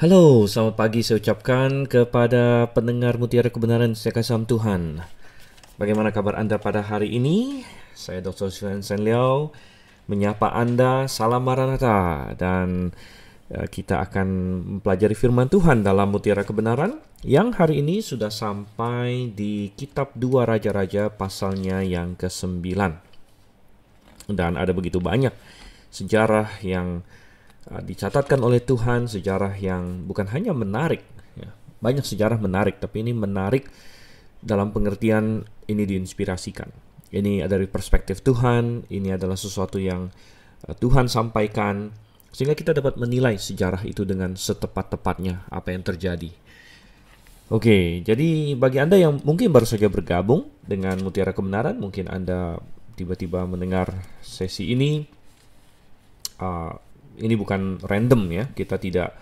Halo, selamat pagi saya ucapkan kepada pendengar Mutiara Kebenaran saya kasih salam Tuhan. Bagaimana kabar Anda pada hari ini? Saya Dr. Sven Liao menyapa Anda, salam Maranatha, dan kita akan mempelajari firman Tuhan dalam Mutiara Kebenaran yang hari ini sudah sampai di kitab 2 Raja-Raja pasalnya yang ke-9. Dan ada begitu banyak sejarah yang dicatatkan oleh Tuhan, sejarah yang bukan hanya menarik, ya. Banyak sejarah menarik, tapi ini menarik dalam pengertian ini diinspirasikan. Ini dari perspektif Tuhan, ini adalah sesuatu yang Tuhan sampaikan, sehingga kita dapat menilai sejarah itu dengan setepat-tepatnya apa yang terjadi. Oke, jadi bagi Anda yang mungkin baru saja bergabung dengan Mutiara Kebenaran, mungkin Anda tiba-tiba mendengar sesi ini bukan random ya, kita tidak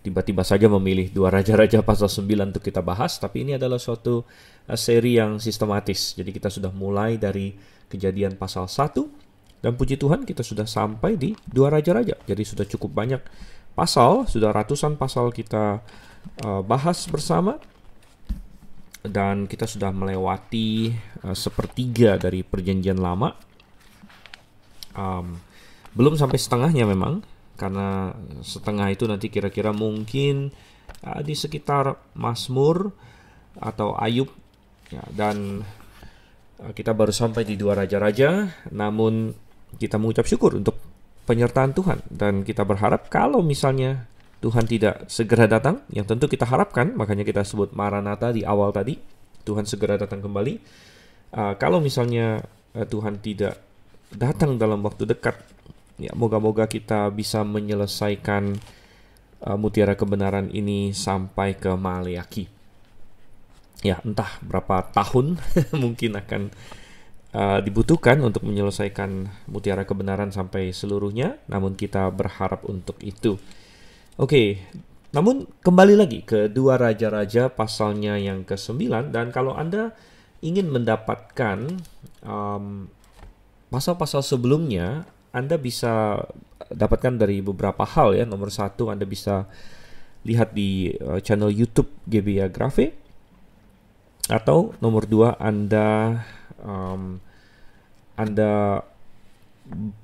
tiba-tiba saja memilih 2 Raja-Raja pasal 9 untuk kita bahas, tapi ini adalah suatu seri yang sistematis. Jadi kita sudah mulai dari Kejadian pasal 1, dan puji Tuhan kita sudah sampai di 2 Raja-Raja. Jadi sudah cukup banyak pasal, sudah ratusan pasal kita bahas bersama, dan kita sudah melewati sepertiga dari perjanjian lama. Belum sampai setengahnya memang, karena setengah itu nanti kira-kira mungkin di sekitar Mazmur atau Ayub ya, dan kita baru sampai di 2 Raja-Raja. Namun kita mengucap syukur untuk penyertaan Tuhan, dan kita berharap kalau misalnya Tuhan tidak segera datang, yang tentu kita harapkan, makanya kita sebut Maranatha di awal tadi, Tuhan segera datang kembali. Kalau misalnya Tuhan tidak datang dalam waktu dekat, ya, moga-moga kita bisa menyelesaikan Mutiara Kebenaran ini sampai ke Maleakhi. Ya, entah berapa tahun mungkin akan dibutuhkan untuk menyelesaikan Mutiara Kebenaran sampai seluruhnya, namun kita berharap untuk itu. Oke, namun kembali lagi ke 2 Raja-Raja pasalnya yang ke-9, dan kalau Anda ingin mendapatkan pasal-pasal sebelumnya, Anda bisa dapatkan dari beberapa hal ya. Nomor 1, Anda bisa lihat di channel YouTube GBA Grafe. Atau nomor 2, Anda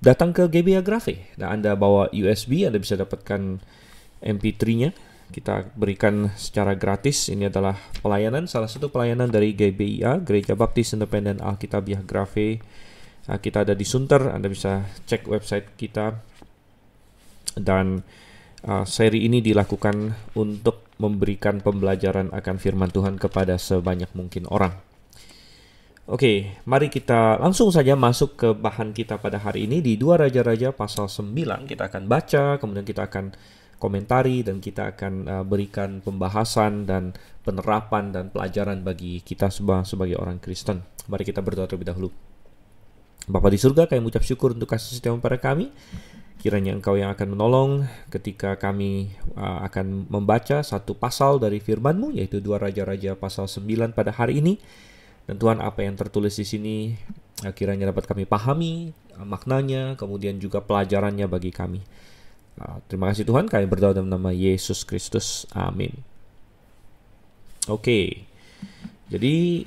datang ke GBA Grafe. Nah, Anda bawa USB, Anda bisa dapatkan MP3-nya. Kita berikan secara gratis. Ini adalah pelayanan, salah satu pelayanan dari GBIA, Gereja Baptis Independen Alkitabiah Grafe. Kita ada di Sunter, Anda bisa cek website kita. Dan seri ini dilakukan untuk memberikan pembelajaran akan firman Tuhan kepada sebanyak mungkin orang. Oke, mari kita langsung saja masuk ke bahan kita pada hari ini. Di 2 Raja-Raja pasal 9 kita akan baca, kemudian kita akan komentari, dan kita akan berikan pembahasan dan penerapan dan pelajaran bagi kita sebagai orang Kristen. Mari kita berdoa terlebih dahulu. Bapa di surga, kami mengucap syukur untuk kasih setiamu pada kami. Kiranya Engkau yang akan menolong ketika kami akan membaca satu pasal dari firman-Mu, yaitu 2 Raja-Raja pasal 9 pada hari ini. Dan Tuhan, apa yang tertulis di sini kiranya dapat kami pahami maknanya, kemudian juga pelajarannya bagi kami. Terima kasih Tuhan, kami berdoa dalam nama Yesus Kristus. Amin. Oke, jadi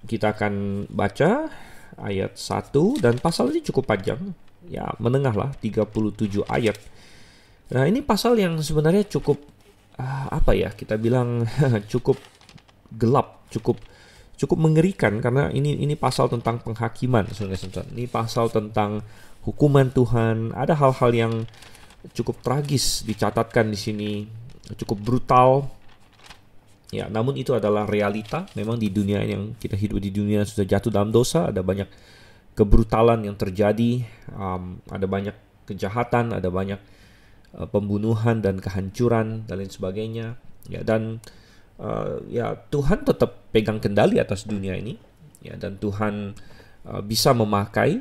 kita akan baca ayat 1, dan pasal ini cukup panjang, ya menengah lah, 37 ayat. Nah, ini pasal yang sebenarnya cukup kita bilang cukup gelap, cukup mengerikan, karena ini pasal tentang penghakiman. Ini pasal tentang hukuman Tuhan. Ada hal-hal yang cukup tragis dicatatkan di sini, cukup brutal. Ya, namun itu adalah realita. Memang di dunia yang kita hidup, di dunia sudah jatuh dalam dosa, ada banyak kebrutalan yang terjadi, ada banyak kejahatan, ada banyak pembunuhan dan kehancuran dan lain sebagainya. Ya, dan Tuhan tetap pegang kendali atas dunia ini. Ya, dan Tuhan bisa memakai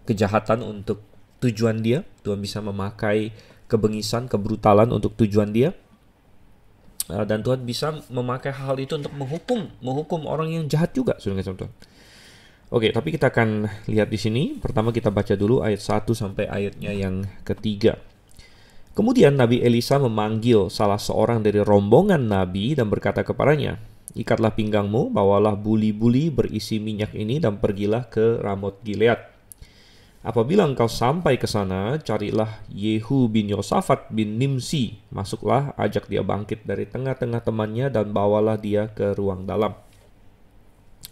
kejahatan untuk tujuan Dia. Tuhan bisa memakai kebengisan, kebrutalan untuk tujuan Dia. Dan Tuhan bisa memakai hal itu untuk menghukum orang yang jahat juga, saudara-saudara. Oke, tapi kita akan lihat di sini. Pertama kita baca dulu ayat 1 sampai ayatnya yang ketiga. Kemudian Nabi Elisa memanggil salah seorang dari rombongan Nabi dan berkata kepadanya, ikatlah pinggangmu, bawalah buli-buli berisi minyak ini dan pergilah ke Ramot Gilead. Apabila engkau sampai ke sana, carilah Yehu bin Yosafat bin Nimsi. Masuklah, ajak dia bangkit dari tengah-tengah temannya dan bawalah dia ke ruang dalam.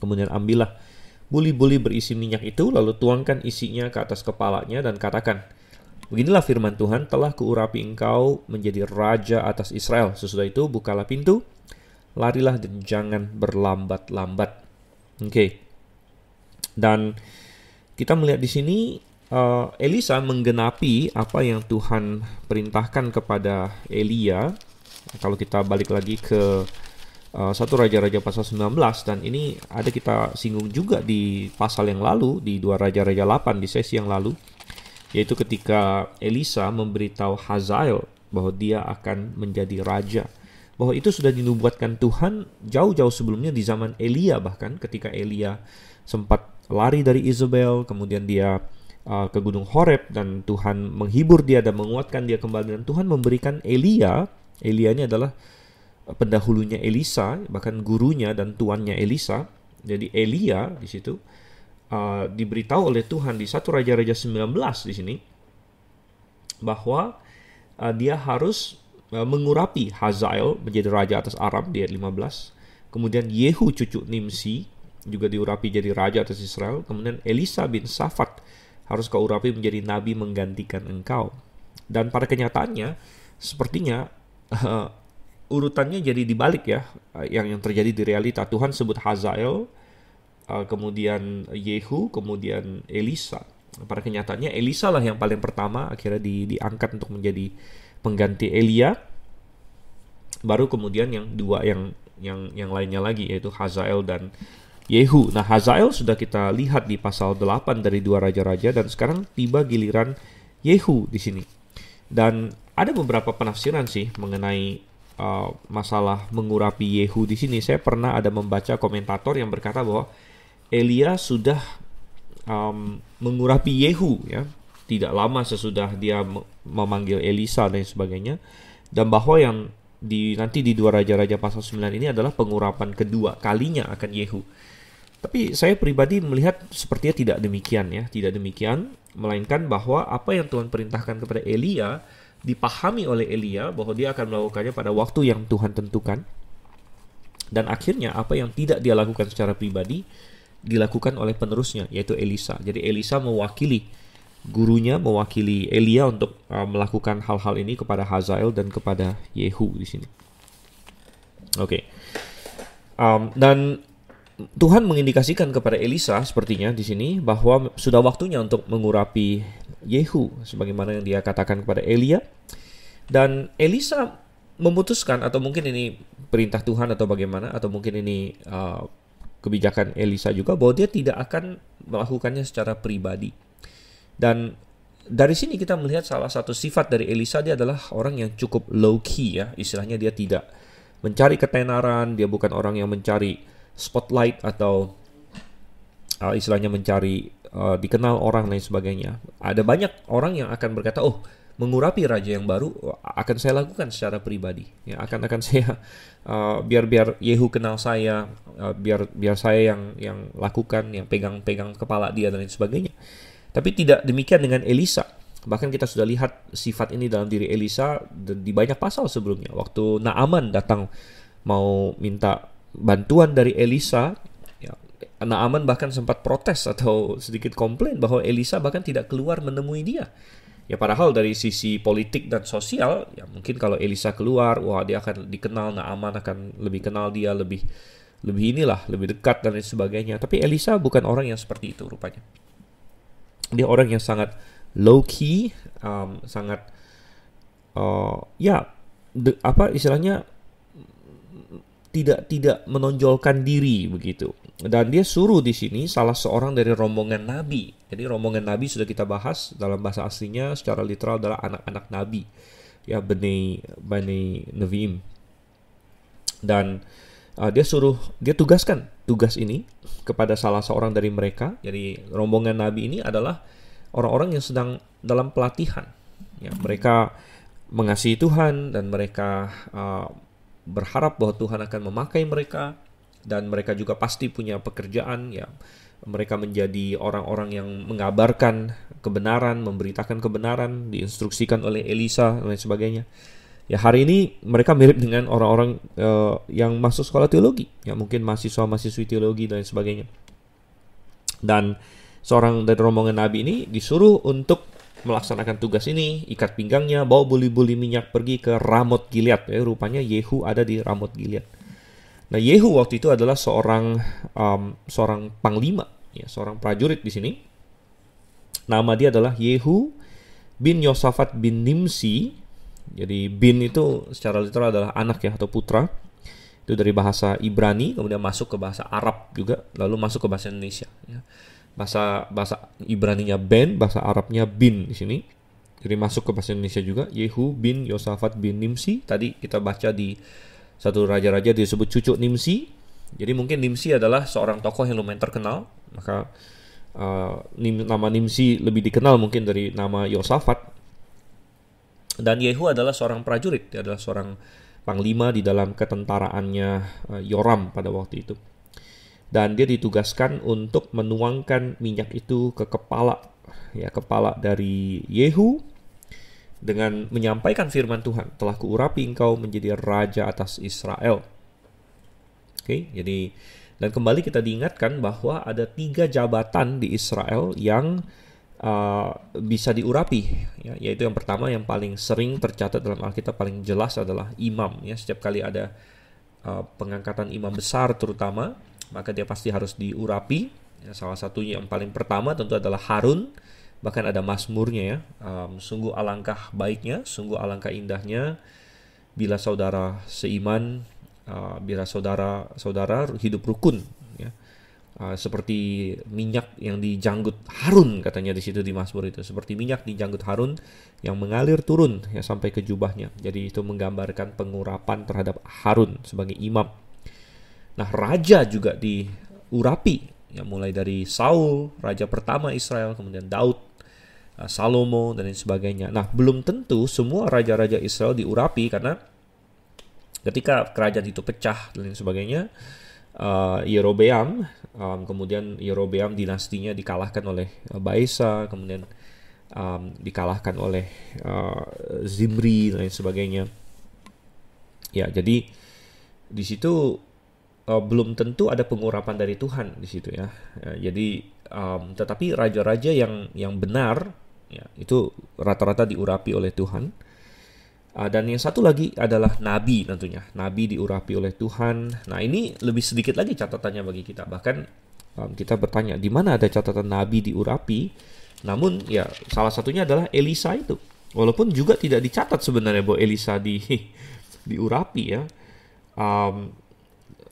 Kemudian ambillah buli-buli berisi minyak itu, lalu tuangkan isinya ke atas kepalanya dan katakan, beginilah firman Tuhan, telah kuurapi engkau menjadi raja atas Israel. Sesudah itu bukalah pintu, larilah dan jangan berlambat-lambat. Oke. Dan kita melihat di sini Elisa menggenapi apa yang Tuhan perintahkan kepada Elia. Kalau kita balik lagi ke 1 Raja-Raja pasal 19, dan ini ada kita singgung juga di pasal yang lalu, di 2 Raja-Raja 8 di sesi yang lalu, yaitu ketika Elisa memberitahu Hazael bahwa dia akan menjadi raja, bahwa itu sudah dinubuatkan Tuhan jauh-jauh sebelumnya di zaman Elia. Bahkan ketika Elia sempat lari dari Izebel, kemudian dia ke Gunung Horeb, dan Tuhan menghibur dia dan menguatkan dia kembali, dan Tuhan memberikan Elia ini adalah pendahulunya Elisa, bahkan gurunya dan tuannya Elisa. Jadi Elia di situ diberitahu oleh Tuhan di 1 Raja-Raja 19 di sini bahwa dia harus mengurapi Hazael menjadi raja atas Aram di ayat 15. Kemudian Yehu cucu Nimsi juga diurapi jadi raja atas Israel. Kemudian Elisa bin Safat harus kau urapi menjadi nabi menggantikan engkau. Dan pada kenyataannya sepertinya urutannya jadi dibalik ya, yang terjadi di realita. Tuhan sebut Hazael, kemudian Yehu, kemudian Elisa. Pada kenyataannya Elisa lah yang paling pertama akhirnya diangkat untuk menjadi pengganti Elia. Baru kemudian yang dua yang lainnya lagi, yaitu Hazael dan Yehu. Nah, Hazael sudah kita lihat di pasal 8 dari 2 Raja-Raja, dan sekarang tiba giliran Yehu di sini. Dan ada beberapa penafsiran sih mengenai masalah mengurapi Yehu di sini. Saya pernah ada membaca komentator yang berkata bahwa Elia sudah mengurapi Yehu ya, tidak lama sesudah dia memanggil Elisa dan sebagainya, dan bahwa yang nanti di 2 Raja-Raja pasal 9 ini adalah pengurapan kedua kalinya akan Yehu. Tapi saya pribadi melihat sepertinya tidak demikian ya, tidak demikian, melainkan bahwa apa yang Tuhan perintahkan kepada Elia dipahami oleh Elia bahwa dia akan melakukannya pada waktu yang Tuhan tentukan, dan akhirnya apa yang tidak dia lakukan secara pribadi dilakukan oleh penerusnya, yaitu Elisa. Jadi Elisa mewakili gurunya, mewakili Elia untuk melakukan hal-hal ini kepada Hazael dan kepada Yehu di sini. Oke. Dan Tuhan mengindikasikan kepada Elisa sepertinya di sini bahwa sudah waktunya untuk mengurapi Yehu sebagaimana yang dia katakan kepada Elia. Dan Elisa memutuskan, atau mungkin ini perintah Tuhan atau bagaimana, atau mungkin ini kebijakan Elisa juga, bahwa dia tidak akan melakukannya secara pribadi. Dan dari sini kita melihat salah satu sifat dari Elisa, dia adalah orang yang cukup low key ya, istilahnya dia tidak mencari ketenaran, dia bukan orang yang mencari spotlight atau istilahnya mencari dikenal orang lain sebagainya. Ada banyak orang yang akan berkata, oh, mengurapi raja yang baru akan saya lakukan secara pribadi ya, akan saya biar Yehu kenal saya, biar saya yang lakukan, yang pegang kepala dia dan lain sebagainya. Tapi tidak demikian dengan Elisa. Bahkan kita sudah lihat sifat ini dalam diri Elisa di banyak pasal sebelumnya. Waktu Naaman datang mau minta bantuan dari Elisa, ya, Naaman bahkan sempat protes atau sedikit komplain bahwa Elisa bahkan tidak keluar menemui dia. Ya, padahal dari sisi politik dan sosial, ya mungkin kalau Elisa keluar, wah dia akan dikenal, Naaman akan lebih kenal dia, lebih lebih dekat dan lain sebagainya. Tapi Elisa bukan orang yang seperti itu rupanya. Dia orang yang sangat low key, sangat istilahnya tidak menonjolkan diri begitu. Dan dia suruh di sini salah seorang dari rombongan nabi. Jadi rombongan nabi sudah kita bahas dalam bahasa aslinya secara literal adalah anak-anak nabi. Ya, Bani Neviim. Dan dia tugaskan tugas ini kepada salah seorang dari mereka. Jadi rombongan nabi ini adalah orang-orang yang sedang dalam pelatihan. Ya, mereka mengasihi Tuhan dan mereka berharap bahwa Tuhan akan memakai mereka, dan mereka juga pasti punya pekerjaan, ya. Mereka menjadi orang-orang yang mengabarkan kebenaran, memberitakan kebenaran, diinstruksikan oleh Elisa dan lain sebagainya. Ya, hari ini mereka mirip dengan orang-orang yang masuk sekolah teologi, ya, mungkin mahasiswa-mahasiswi teologi dan lain sebagainya. Dan seorang dari rombongan Nabi ini disuruh untuk melaksanakan tugas ini, ikat pinggangnya, bawa buli-buli minyak pergi ke Ramot Gilead. Ya, rupanya Yehu ada di Ramot Gilead. Nah, Yehu waktu itu adalah seorang panglima, ya, seorang prajurit di sini. Nama dia adalah Yehu bin Yosafat bin Nimsi. Jadi bin itu secara literal adalah anak, ya, atau putra. Itu dari bahasa Ibrani, kemudian masuk ke bahasa Arab juga, lalu masuk ke bahasa Indonesia. Ya. Bahasa Ibraninya Ben, bahasa Arabnya bin di sini. Jadi masuk ke bahasa Indonesia juga. Yehu bin Yosafat bin Nimsi. Tadi kita baca di satu raja-raja disebut cucu Nimsi. Jadi mungkin Nimsi adalah seorang tokoh yang lumayan terkenal. Maka nama Nimsi lebih dikenal mungkin dari nama Yosafat. Dan Yehu adalah seorang prajurit. Dia adalah seorang panglima di dalam ketentaraannya Yoram pada waktu itu. Dan dia ditugaskan untuk menuangkan minyak itu ke kepala, ya, kepala dari Yehu, dengan menyampaikan firman Tuhan, telah kuurapi engkau menjadi raja atas Israel. Oke, jadi, dan kembali kita diingatkan bahwa ada 3 jabatan di Israel yang bisa diurapi, ya, yaitu yang pertama, yang paling sering tercatat dalam Alkitab, paling jelas adalah imam. Ya, setiap kali ada pengangkatan imam besar terutama, maka dia pasti harus diurapi. Ya, salah satunya yang paling pertama tentu adalah Harun. Bahkan ada mazmurnya, ya. Sungguh alangkah baiknya, sungguh alangkah indahnya bila saudara seiman, bila saudara hidup rukun, ya. Seperti minyak yang dijanggut Harun, katanya di situ di mazmur itu, seperti minyak dijanggut Harun yang mengalir turun, ya, sampai ke jubahnya. Jadi itu menggambarkan pengurapan terhadap Harun sebagai imam. Nah, raja juga diurapi, ya, mulai dari Saul, raja pertama Israel, kemudian Daud, Salomo, dan lain sebagainya. Nah, belum tentu semua raja-raja Israel diurapi, karena ketika kerajaan itu pecah dan lain sebagainya, Yerobeam, kemudian Yerobeam dinastinya dikalahkan oleh Baesa, kemudian dikalahkan oleh Zimri dan lain sebagainya. Ya, jadi di situ belum tentu ada pengurapan dari Tuhan di situ, ya. Jadi tetapi raja-raja yang benar, ya, itu rata-rata diurapi oleh Tuhan. Dan yang satu lagi adalah nabi, tentunya. Nabi diurapi oleh Tuhan. Nah, ini lebih sedikit lagi catatannya bagi kita. Bahkan kita bertanya, di mana ada catatan nabi diurapi? Namun, ya, salah satunya adalah Elisa itu. Walaupun juga tidak dicatat sebenarnya bahwa Elisa diurapi, ya.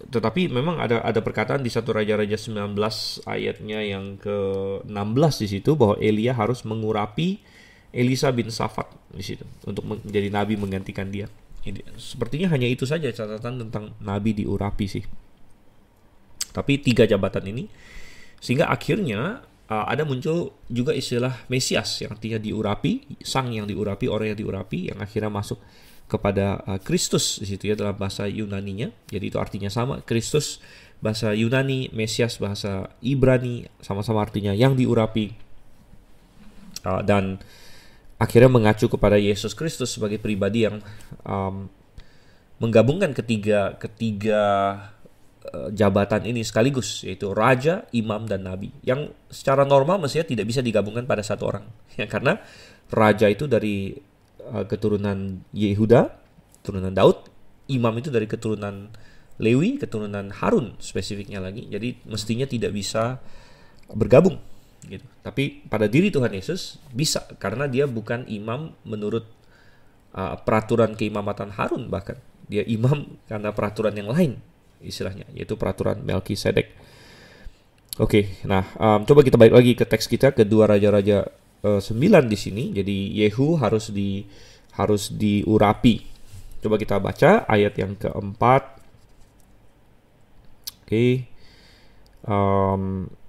Tetapi memang ada perkataan di 1 Raja-Raja 19 ayatnya yang ke-16 di situ, bahwa Elia harus mengurapi Elisa bin Safat di situ untuk menjadi nabi menggantikan dia. Sepertinya hanya itu saja catatan tentang nabi diurapi sih. Tapi 3 jabatan ini, sehingga akhirnya ada muncul juga istilah Mesias, yang artinya diurapi, sang yang diurapi, orang yang diurapi, yang akhirnya masuk kepada Kristus di situ, ya, dalam bahasa Yunaninya. Jadi itu artinya sama, Kristus bahasa Yunani, Mesias bahasa Ibrani, sama-sama artinya yang diurapi. Dan akhirnya mengacu kepada Yesus Kristus sebagai pribadi yang menggabungkan ketiga jabatan ini sekaligus, yaitu raja, imam, dan nabi, yang secara normal mestinya tidak bisa digabungkan pada satu orang, ya, karena raja itu dari keturunan Yehuda, keturunan Daud, imam itu dari keturunan Lewi, keturunan Harun spesifiknya lagi. Jadi mestinya tidak bisa bergabung gitu. Tapi pada diri Tuhan Yesus bisa, karena dia bukan imam menurut peraturan keimamatan Harun, bahkan dia imam karena peraturan yang lain istilahnya, yaitu peraturan Melkisedek. Oke, nah coba kita balik lagi ke teks kita, kedua Raja-Raja 9 di sini. Jadi Yehu harus diurapi. Coba kita baca ayat yang keempat.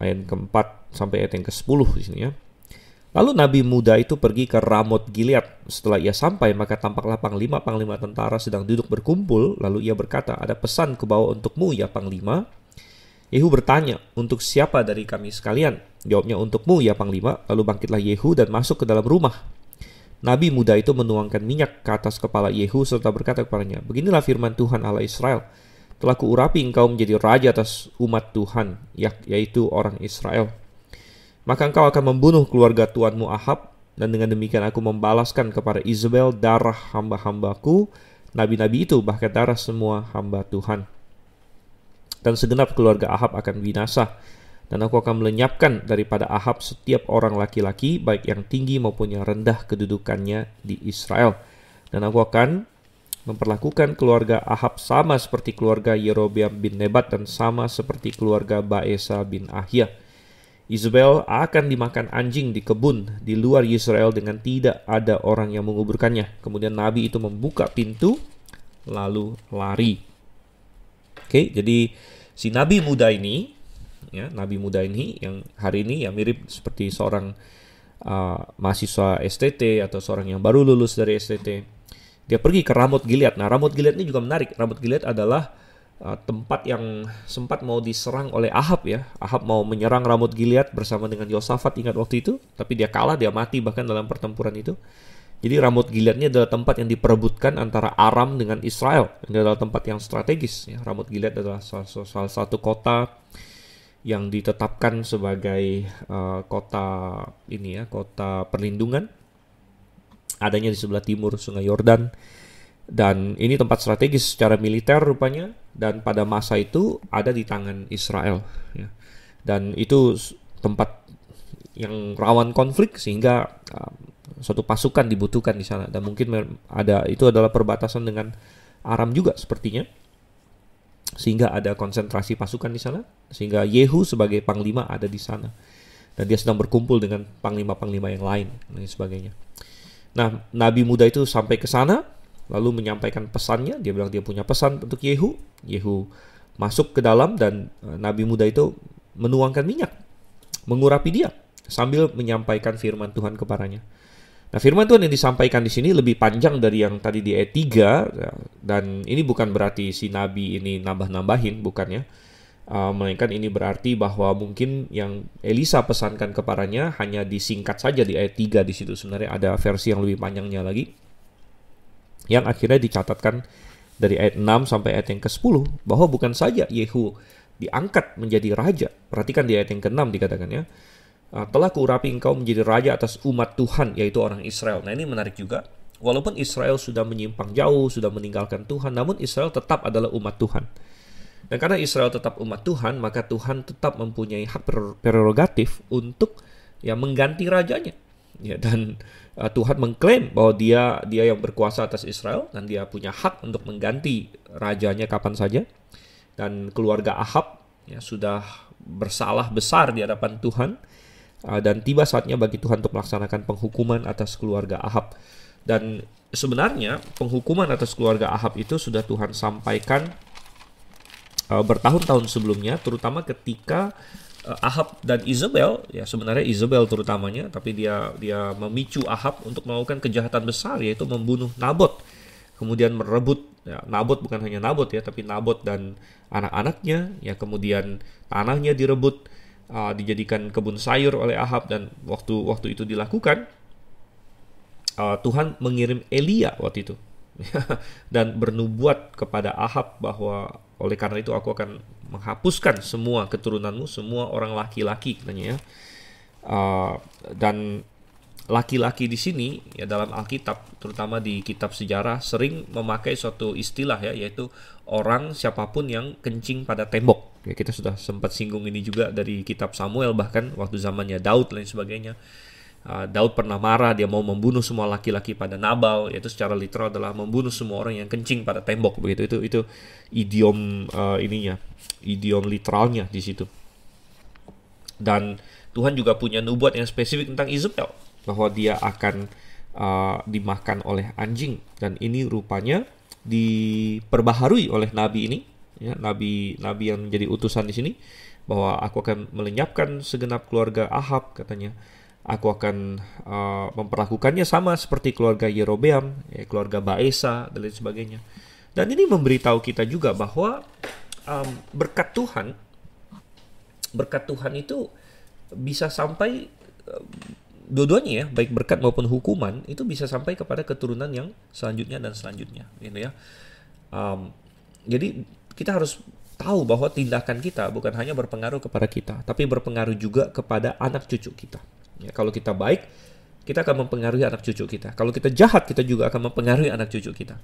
Ayat keempat sampai ayat yang ke-10 di sini, ya. Lalu nabi muda itu pergi ke Ramot Gilead. Setelah ia sampai, maka tampaklah panglima tentara sedang duduk berkumpul. Lalu ia berkata, ada pesan kubawa untukmu ya panglima. Yehu bertanya, untuk siapa dari kami sekalian? Jawabnya, untukmu ya panglima. Lalu bangkitlah Yehu dan masuk ke dalam rumah. Nabi muda itu menuangkan minyak ke atas kepala Yehu serta berkata kepadanya, beginilah firman Tuhan Allah Israel. Telah kuurapi engkau menjadi raja atas umat Tuhan, yaitu orang Israel. Maka engkau akan membunuh keluarga tuanmu Ahab, dan dengan demikian aku membalaskan kepada Izebel darah hamba-hambaku, nabi-nabi itu, bahkan darah semua hamba Tuhan. Dan segenap keluarga Ahab akan binasa, dan aku akan melenyapkan daripada Ahab setiap orang laki-laki, baik yang tinggi maupun yang rendah kedudukannya di Israel. Dan aku akan memperlakukan keluarga Ahab sama seperti keluarga Yerobeam bin Nebat dan sama seperti keluarga Baesa bin Ahia. Izebel akan dimakan anjing di kebun di luar Israel dengan tidak ada orang yang menguburkannya. Kemudian nabi itu membuka pintu lalu lari. Oke, jadi si nabi muda ini, ya, nabi muda ini yang hari ini ya mirip seperti seorang mahasiswa STT atau seorang yang baru lulus dari STT. Dia pergi ke Ramot Gilead. Nah, Ramot Gilead ini juga menarik. Ramot Gilead adalah tempat yang sempat mau diserang oleh Ahab ya. Ahab mau menyerang Ramot Gilead bersama dengan Yosafat, ingat waktu itu, tapi dia kalah, dia mati bahkan dalam pertempuran itu. Jadi Ramot Gilead ini adalah tempat yang diperebutkan antara Aram dengan Israel. Ini adalah tempat yang strategis ya. Ramot Gilead adalah salah satu kota yang ditetapkan sebagai kota ini ya, kota perlindungan. Adanya di sebelah timur Sungai Yordan. Dan ini tempat strategis secara militer rupanya, dan pada masa itu ada di tangan Israel ya. Dan itu tempat yang rawan konflik sehingga suatu pasukan dibutuhkan di sana, dan mungkin itu adalah perbatasan dengan Aram juga sepertinya, sehingga ada konsentrasi pasukan di sana, sehingga Yehu sebagai panglima ada di sana dan dia sedang berkumpul dengan panglima-panglima yang lain dan sebagainya. Nah, nabi muda itu sampai ke sana lalu menyampaikan pesannya. Dia bilang dia punya pesan untuk Yehu. Yehu masuk ke dalam dan nabi muda itu menuangkan minyak, mengurapi dia sambil menyampaikan firman Tuhan kepadanya. Nah, firman Tuhan yang disampaikan di sini lebih panjang dari yang tadi di ayat 3, dan ini bukan berarti si nabi ini nambah-nambahin, bukannya. Melainkan ini berarti bahwa mungkin yang Elisa pesankan kepadanya hanya disingkat saja di ayat 3 di situ. Sebenarnya ada versi yang lebih panjangnya lagi, yang akhirnya dicatatkan dari ayat 6 sampai ayat yang ke-10, bahwa bukan saja Yehu diangkat menjadi raja. Perhatikan di ayat yang ke-6 dikatakannya, telah kuurapi engkau menjadi raja atas umat Tuhan, yaitu orang Israel. Nah, ini menarik juga. Walaupun Israel sudah menyimpang jauh, sudah meninggalkan Tuhan, namun Israel tetap adalah umat Tuhan. Dan karena Israel tetap umat Tuhan, maka Tuhan tetap mempunyai hak prerogatif untuk ya mengganti rajanya. Ya, dan Tuhan mengklaim bahwa dia yang berkuasa atas Israel, dan dia punya hak untuk mengganti rajanya kapan saja. Dan keluarga Ahab ya sudah bersalah besar di hadapan Tuhan, dan tiba saatnya bagi Tuhan untuk melaksanakan penghukuman atas keluarga Ahab. Dan sebenarnya penghukuman atas keluarga Ahab itu sudah Tuhan sampaikan bertahun-tahun sebelumnya, terutama ketika Ahab dan Izebel, ya sebenarnya Izebel terutamanya, tapi dia memicu Ahab untuk melakukan kejahatan besar, yaitu membunuh Nabot, kemudian merebut ya, Nabot bukan hanya Nabot ya, tapi Nabot dan anak-anaknya, ya kemudian tanahnya direbut, dijadikan kebun sayur oleh Ahab. Dan waktu itu dilakukan, Tuhan mengirim Elia waktu itu dan bernubuat kepada Ahab bahwa oleh karena itu aku akan menghapuskan semua keturunanmu, semua orang laki-laki katanya ya. Dan laki-laki di sini ya dalam Alkitab, terutama di kitab sejarah, sering memakai suatu istilah ya, yaitu orang siapapun yang kencing pada tembok. Ya, kita sudah sempat singgung ini juga dari kitab Samuel, bahkan waktu zamannya Daud dan sebagainya. Daud pernah marah, dia mau membunuh semua laki-laki pada Nabal, yaitu secara literal adalah membunuh semua orang yang kencing pada tembok begitu. Itu idiom idiom literalnya di situ. Dan Tuhan juga punya nubuat yang spesifik tentang Izebel, bahwa dia akan dimakan oleh anjing, dan ini rupanya diperbaharui oleh nabi ini ya, nabi yang menjadi utusan di sini, bahwa aku akan melenyapkan segenap keluarga Ahab katanya. Aku akan memperlakukannya sama seperti keluarga Yerobeam, keluarga Baesa, dan lain sebagainya. Dan ini memberitahu kita juga bahwa berkat Tuhan itu bisa sampai dua-duanya ya, baik berkat maupun hukuman itu bisa sampai kepada keturunan yang selanjutnya dan selanjutnya, gitu ya. Jadi kita harus tahu bahwa tindakan kita bukan hanya berpengaruh kepada kita, tapi berpengaruh juga kepada anak cucu kita. Ya, kalau kita baik, kita akan mempengaruhi anak cucu kita. Kalau kita jahat, kita juga akan mempengaruhi anak cucu kita.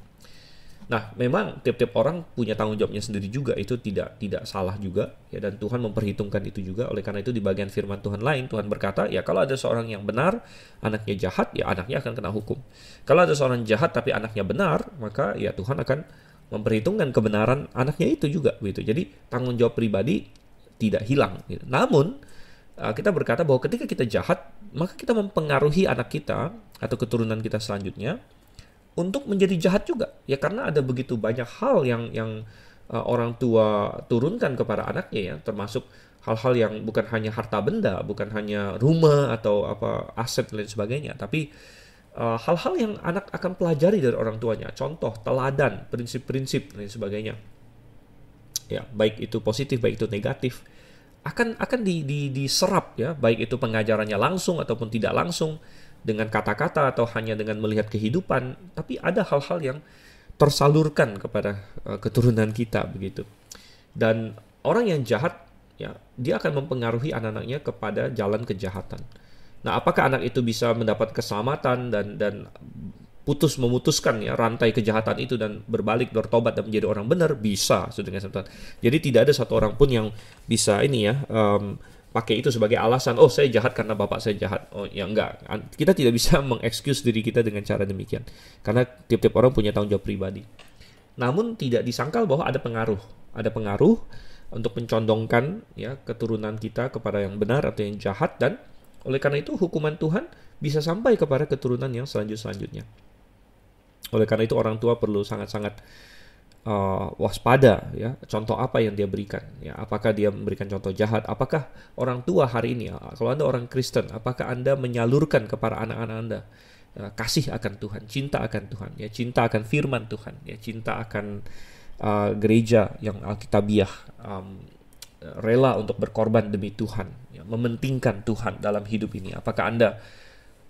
Nah, memang tiap-tiap orang punya tanggung jawabnya sendiri juga, itu tidak salah juga, ya, dan Tuhan memperhitungkan itu juga. Oleh karena itu di bagian firman Tuhan lain, Tuhan berkata, ya kalau ada seorang yang benar, anaknya jahat, ya anaknya akan kena hukum. Kalau ada seorang jahat tapi anaknya benar, maka ya Tuhan akan memperhitungkan kebenaran anaknya itu juga, gitu. Jadi tanggung jawab pribadi tidak hilang, gitu. Namun kita berkata bahwa ketika kita jahat, maka kita mempengaruhi anak kita atau keturunan kita selanjutnya untuk menjadi jahat juga, ya, karena ada begitu banyak hal yang orang tua turunkan kepada anaknya, ya, termasuk hal-hal yang bukan hanya harta benda, bukan hanya rumah atau aset dan lain sebagainya, tapi hal-hal yang anak akan pelajari dari orang tuanya, contoh, teladan, prinsip-prinsip dan lain sebagainya, ya, baik itu positif, baik itu negatif, akan diserap, ya, baik itu pengajarannya langsung ataupun tidak langsung, dengan kata-kata atau hanya dengan melihat kehidupan, tapi ada hal-hal yang tersalurkan kepada keturunan kita, begitu. Dan orang yang jahat, ya, dia akan mempengaruhi anak-anaknya kepada jalan kejahatan. Nah, apakah anak itu bisa mendapat keselamatan dan memutuskan, ya, rantai kejahatan itu dan berbalik, bertobat dan menjadi orang benar? Bisa, saudara sekalian. Jadi tidak ada satu orang pun yang bisa ini, ya, pakai itu sebagai alasan, oh saya jahat karena bapak saya jahat. Oh ya, enggak, kita tidak bisa mengexcuse diri kita dengan cara demikian, karena tiap-tiap orang punya tanggung jawab pribadi. Namun tidak disangkal bahwa ada pengaruh untuk mencondongkan, ya, keturunan kita kepada yang benar atau yang jahat, dan oleh karena itu hukuman Tuhan bisa sampai kepada keturunan yang selanjutnya. Oleh karena itu orang tua perlu sangat-sangat waspada, ya, contoh apa yang dia berikan, ya, apakah dia memberikan contoh jahat, apakah orang tua hari ini, ya, kalau Anda orang Kristen, apakah Anda menyalurkan kepada anak-anak Anda kasih akan Tuhan, cinta akan Tuhan, ya, cinta akan firman Tuhan, ya, cinta akan gereja yang alkitabiah, rela untuk berkorban demi Tuhan, ya, mementingkan Tuhan dalam hidup ini. Apakah Anda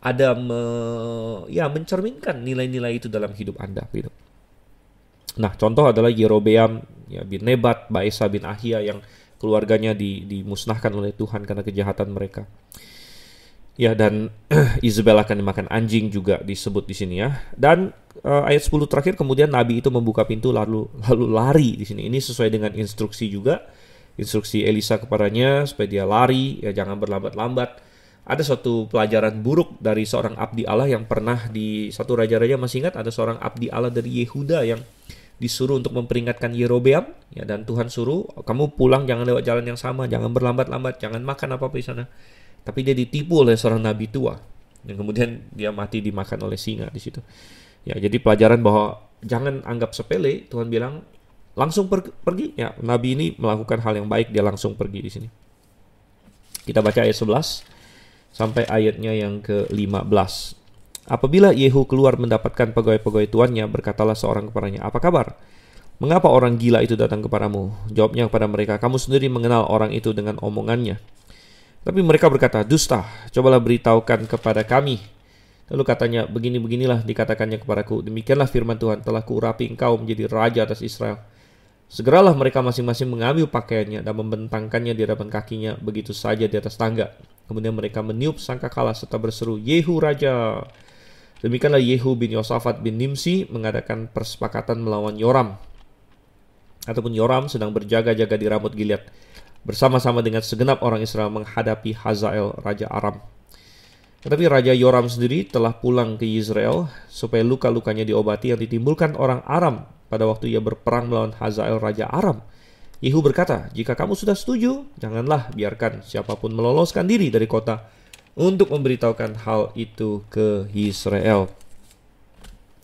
ada mencerminkan nilai-nilai itu dalam hidup Anda, gitu. Nah, contoh adalah Yerobeam, ya, bin Nebat, Baesa bin Ahia, yang keluarganya dimusnahkan oleh Tuhan karena kejahatan mereka. Ya, dan Isabel akan dimakan anjing juga disebut di sini, ya. Dan ayat 10 terakhir, kemudian nabi itu membuka pintu lalu lari di sini. Ini sesuai dengan instruksi juga, instruksi Elisa kepadanya supaya dia lari, ya, jangan berlambat-lambat. Ada suatu pelajaran buruk dari seorang abdi Allah yang pernah di satu raja-raja, masih ingat, ada seorang abdi Allah dari Yehuda yang disuruh untuk memperingatkan Yerobeam, ya, dan Tuhan suruh, kamu pulang jangan lewat jalan yang sama, jangan berlambat-lambat, jangan makan apa-apa di sana. Tapi dia ditipu oleh seorang nabi tua, dan kemudian dia mati dimakan oleh singa di situ. Ya, jadi pelajaran bahwa jangan anggap sepele. Tuhan bilang langsung pergi, ya, nabi ini melakukan hal yang baik, dia langsung pergi di sini. Kita baca ayat 11 sampai ayatnya yang ke-15. Apabila Yehu keluar mendapatkan pegawai-pegawai tuannya, berkatalah seorang kepadanya, apa kabar? Mengapa orang gila itu datang kepadamu? Jawabnya kepada mereka, kamu sendiri mengenal orang itu dengan omongannya. Tapi mereka berkata, dusta, cobalah beritahukan kepada kami. Lalu katanya, begini-beginilah dikatakannya kepadaku, demikianlah firman Tuhan, telah kuurapi engkau menjadi raja atas Israel. Segeralah mereka masing-masing mengambil pakaiannya dan membentangkannya di hadapan kakinya begitu saja di atas tangga. Kemudian mereka meniup sangkakala serta berseru, Yehu raja. Demikianlah Yehu bin Yosafat bin Nimsi mengadakan persepakatan melawan Yoram. Ataupun Yoram sedang berjaga-jaga di Ramot Gilead bersama-sama dengan segenap orang Israel menghadapi Hazael, raja Aram. Tetapi Raja Yoram sendiri telah pulang ke Yizreel supaya luka-lukanya diobati yang ditimbulkan orang Aram pada waktu ia berperang melawan Hazael, raja Aram. Yehu berkata, jika kamu sudah setuju, janganlah biarkan siapapun meloloskan diri dari kota untuk memberitahukan hal itu ke Yisrael.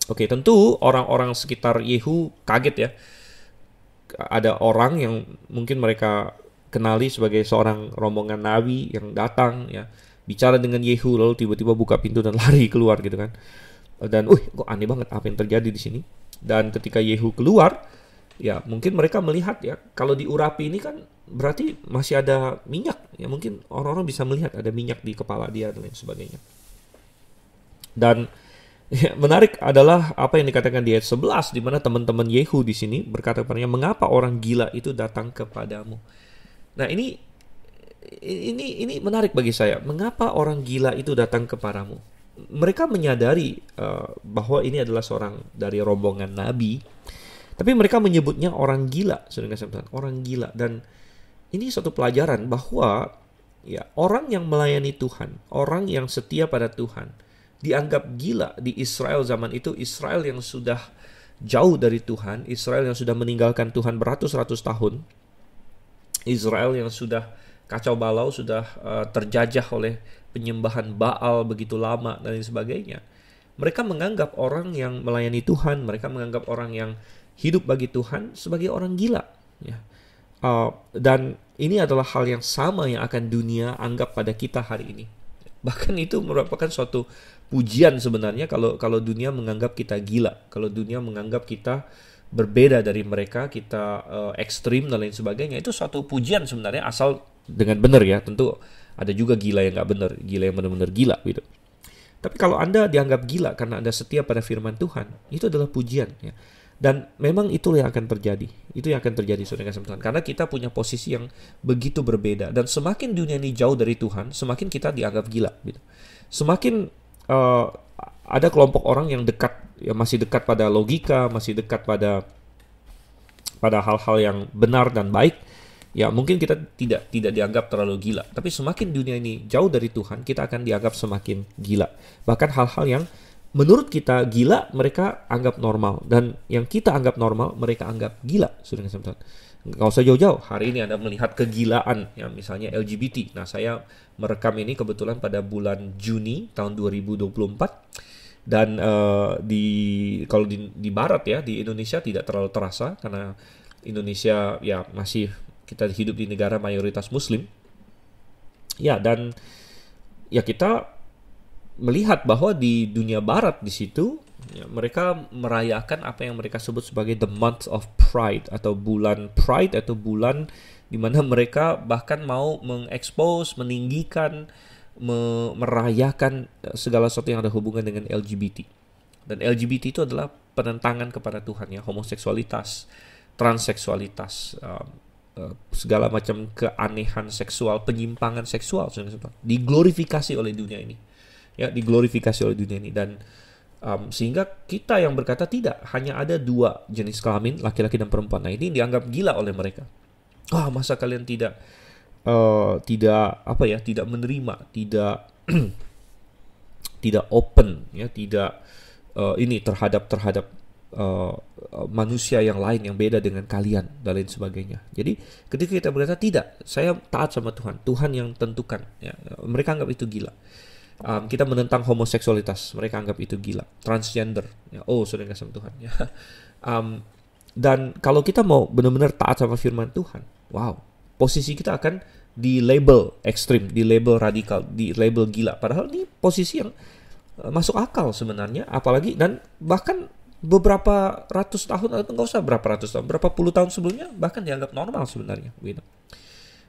Oke, tentu orang-orang sekitar Yehu kaget, ya. Ada orang yang mungkin mereka kenali sebagai seorang rombongan nabi yang datang, ya, bicara dengan Yehu lalu tiba-tiba buka pintu dan lari keluar gitu kan. Dan kok aneh banget apa yang terjadi di sini. Dan ketika Yehu keluar, ya mungkin mereka melihat ya, kalau diurapi ini kan berarti masih ada minyak. Ya mungkin orang-orang bisa melihat ada minyak di kepala dia dan lain sebagainya. Dan ya, menarik adalah apa yang dikatakan di ayat 11 di mana teman-teman Yehu di sini berkata kepadanya, "Mengapa orang gila itu datang kepadamu?" Nah, ini menarik bagi saya. Mengapa orang gila itu datang kepadamu? Mereka menyadari bahwa ini adalah seorang dari rombongan nabi, tapi mereka menyebutnya orang gila, saudara-saudara, orang gila. Dan ini suatu pelajaran bahwa ya orang yang melayani Tuhan, orang yang setia pada Tuhan, dianggap gila di Israel zaman itu. Israel yang sudah jauh dari Tuhan, Israel yang sudah meninggalkan Tuhan beratus-ratus tahun, Israel yang sudah kacau balau, sudah terjajah oleh penyembahan Baal begitu lama dan lain sebagainya. Mereka menganggap orang yang melayani Tuhan, mereka menganggap orang yang hidup bagi Tuhan sebagai orang gila. Ya. Dan ini adalah hal yang sama yang akan dunia anggap pada kita hari ini. Bahkan itu merupakan suatu pujian sebenarnya kalau dunia menganggap kita gila, kalau dunia menganggap kita berbeda dari mereka, kita ekstrim dan lain sebagainya. Itu suatu pujian sebenarnya asal dengan benar ya. Tentu ada juga gila yang nggak benar, gila yang benar-benar gila gitu. Tapi kalau Anda dianggap gila karena Anda setia pada firman Tuhan, itu adalah pujian ya. Dan memang itulah yang akan terjadi. Itu yang akan terjadi saudara kasih Tuhan. Karena kita punya posisi yang begitu berbeda. Dan semakin dunia ini jauh dari Tuhan, semakin kita dianggap gila gitu. Semakin ada kelompok orang yang dekat, ya masih dekat pada logika, masih dekat pada hal-hal yang benar dan baik, ya mungkin kita tidak dianggap terlalu gila. Tapi semakin dunia ini jauh dari Tuhan, kita akan dianggap semakin gila. Bahkan hal-hal yang menurut kita gila, mereka anggap normal. Dan yang kita anggap normal, mereka anggap gila. Sudah nggak usah jauh-jauh. Hari ini Anda melihat kegilaan, ya misalnya LGBT. Nah, saya merekam ini kebetulan pada bulan Juni tahun 2024. Dan kalau di Barat ya, di Indonesia tidak terlalu terasa karena Indonesia ya masih kita hidup di negara mayoritas Muslim. Ya, dan ya kita melihat bahwa di dunia Barat di situ ya, mereka merayakan apa yang mereka sebut sebagai the month of pride atau bulan pride atau bulan di mana mereka bahkan mau mengekspos, meninggikan, merayakan segala sesuatu yang ada hubungan dengan LGBT. Dan LGBT itu adalah penentangan kepada Tuhan ya, homoseksualitas, transseksualitas, segala macam keanehan seksual, penyimpangan seksual diglorifikasi oleh dunia ini. Ya, diglorifikasi oleh dunia ini. Dan sehingga kita yang berkata tidak, hanya ada dua jenis kelamin, laki-laki dan perempuan. Nah, ini dianggap gila oleh mereka. Masa kalian tidak menerima, tidak open ya, tidak ini terhadap manusia yang lain yang beda dengan kalian dan lain sebagainya. Jadi ketika kita berkata tidak, saya taat sama Tuhan yang tentukan ya, mereka anggap itu gila. Kita menentang homoseksualitas, mereka anggap itu gila. Transgender ya, sudah nggak sama Tuhan ya. Dan kalau kita mau benar-benar taat sama firman Tuhan, wow, posisi kita akan di label ekstrim, di label radikal, di label gila. Padahal ini posisi yang masuk akal sebenarnya, apalagi dan bahkan beberapa ratus tahun atau nggak usah berapa ratus tahun, berapa puluh tahun sebelumnya bahkan dianggap normal sebenarnya, gitu.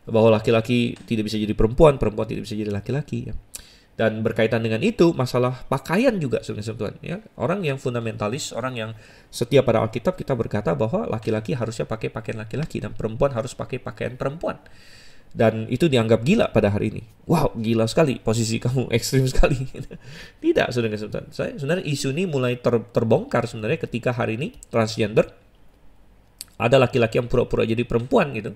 Bahwa laki-laki tidak bisa jadi perempuan, perempuan tidak bisa jadi laki-laki. Ya. Dan berkaitan dengan itu, masalah pakaian juga sebenarnya, ya. Orang yang fundamentalis, orang yang setia pada Alkitab, kita berkata bahwa laki-laki harusnya pakai pakaian laki-laki dan perempuan harus pakai pakaian perempuan. Dan itu dianggap gila pada hari ini. Wow, gila sekali, posisi kamu ekstrim sekali. Tidak, saudara-saudara. Sebenarnya isu ini mulai terbongkar sebenarnya ketika hari ini transgender ada laki-laki yang pura-pura jadi perempuan gitu.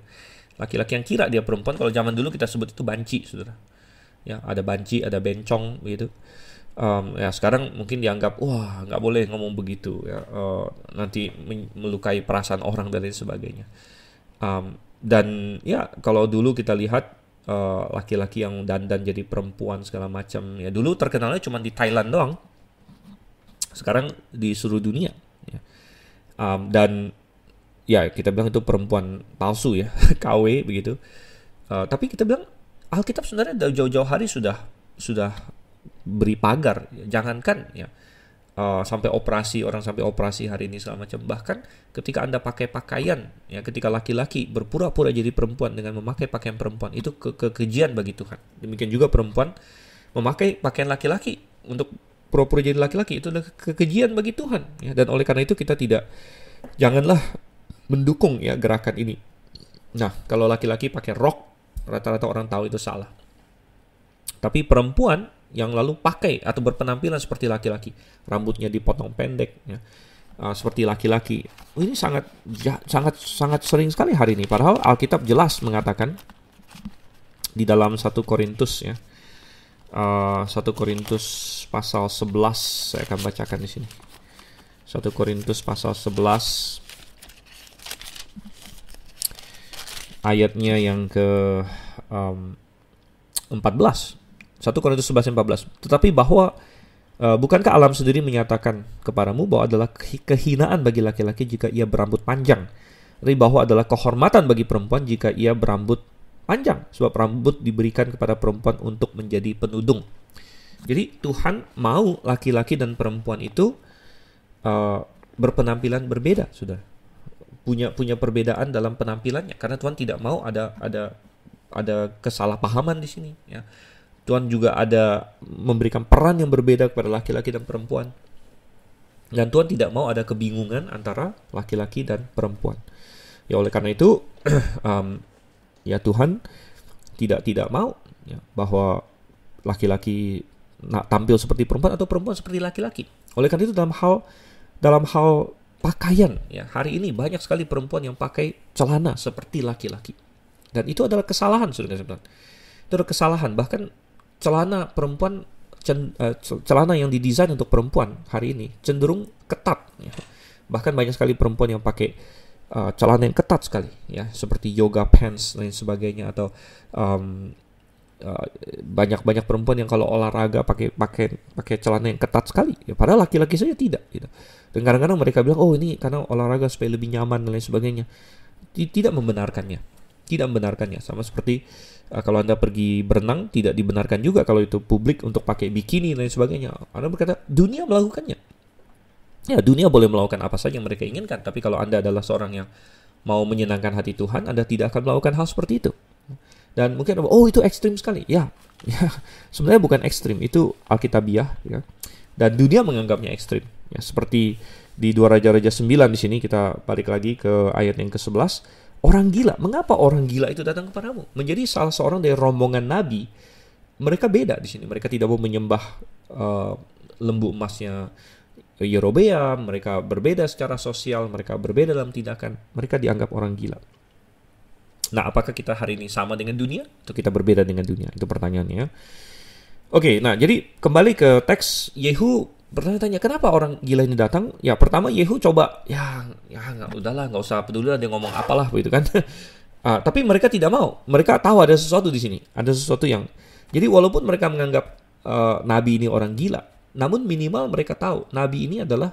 Laki-laki yang kira dia perempuan. Kalau zaman dulu kita sebut itu banci, saudara. Ya, ada banci, ada bencong gitu. Ya sekarang mungkin dianggap wah nggak boleh ngomong begitu ya, nanti melukai perasaan orang dan lain sebagainya. Dan ya kalau dulu kita lihat laki-laki yang dandan jadi perempuan segala macam ya, dulu terkenalnya cuma di Thailand doang, sekarang di seluruh dunia ya. Dan ya kita bilang itu perempuan palsu ya, KW begitu. Tapi kita bilang Alkitab sebenarnya jauh-jauh hari sudah sudah beri pagar. Jangankan ya sampai operasi hari ini segala macam. Bahkan ketika Anda pakai pakaian, ya ketika laki-laki berpura-pura jadi perempuan dengan memakai pakaian perempuan, itu kekejian bagi Tuhan. Demikian juga perempuan memakai pakaian laki-laki untuk pura-pura jadi laki-laki, itu adalah kekejian bagi Tuhan. Ya, dan oleh karena itu kita janganlah mendukung ya gerakan ini. Nah, kalau laki-laki pakai rok, rata-rata orang tahu itu salah. Tapi perempuan yang lalu pakai atau berpenampilan seperti laki-laki, rambutnya dipotong pendek, ya, seperti laki-laki. Ini sangat sering sekali hari ini. Padahal Alkitab jelas mengatakan di dalam 1 Korintus ya, 1 Korintus pasal 11, saya akan bacakan di sini. 1 Korintus pasal 11 ayatnya yang ke 14. 1 Korintus 11:14. Tetapi bahwa bukankah alam sendiri menyatakan kepadamu bahwa adalah kehinaan bagi laki-laki jika ia berambut panjang, tapi bahwa adalah kehormatan bagi perempuan jika ia berambut panjang, sebab rambut diberikan kepada perempuan untuk menjadi penudung. Jadi Tuhan mau laki-laki dan perempuan itu berpenampilan berbeda, sudah punya perbedaan dalam penampilannya, karena Tuhan tidak mau ada kesalahpahaman di sini ya. Tuhan juga ada memberikan peran yang berbeda kepada laki-laki dan perempuan. Dan Tuhan tidak mau ada kebingungan antara laki-laki dan perempuan. Ya oleh karena itu ya Tuhan tidak mau ya, bahwa laki-laki tampil seperti perempuan atau perempuan seperti laki-laki. Oleh karena itu dalam hal pakaian ya, hari ini banyak sekali perempuan yang pakai celana seperti laki-laki. Dan itu adalah kesalahan, saudara-saudara. Itu adalah kesalahan. Bahkan celana perempuan, celana yang didesain untuk perempuan hari ini cenderung ketat. Ya. Bahkan banyak sekali perempuan yang pakai celana yang ketat sekali, ya, seperti yoga pants dan lain sebagainya, atau banyak perempuan yang kalau olahraga pakai celana yang ketat sekali. Ya, padahal laki-laki saja tidak. Gitu. Dan kadang-kadang mereka bilang, oh ini karena olahraga supaya lebih nyaman dan lain sebagainya. Tidak membenarkannya. Sama seperti kalau Anda pergi berenang, tidak dibenarkan juga kalau itu publik untuk pakai bikini dan lain sebagainya. Anda berkata, dunia melakukannya. Ya, dunia boleh melakukan apa saja yang mereka inginkan. Tapi kalau Anda adalah seorang yang mau menyenangkan hati Tuhan, Anda tidak akan melakukan hal seperti itu. Dan mungkin, oh itu ekstrim sekali. Ya, sebenarnya bukan ekstrim. Itu alkitabiah. Ya. Dan dunia menganggapnya ekstrim. Ya, seperti di 2 Raja-Raja 9 di sini, kita balik lagi ke ayat yang ke-11. Orang gila, mengapa orang gila itu datang kepadamu? Menjadi salah seorang dari rombongan nabi. Mereka beda di sini. Mereka tidak mau menyembah lembu emasnya Yerobeam. Mereka berbeda secara sosial. Mereka berbeda dalam tindakan. Mereka dianggap orang gila. Nah, apakah kita hari ini sama dengan dunia? Atau kita berbeda dengan dunia? Itu pertanyaannya. Oke, nah jadi kembali ke teks. Yehu bertanya-tanya, kenapa orang gila ini datang? Ya, pertama Yehu coba, udahlah, nggak usah peduli lah dia ngomong apalah, begitu kan? Tapi mereka tidak mau. Mereka tahu ada sesuatu di sini. Ada sesuatu yang, jadi walaupun mereka menganggap nabi ini orang gila, namun minimal mereka tahu nabi ini adalah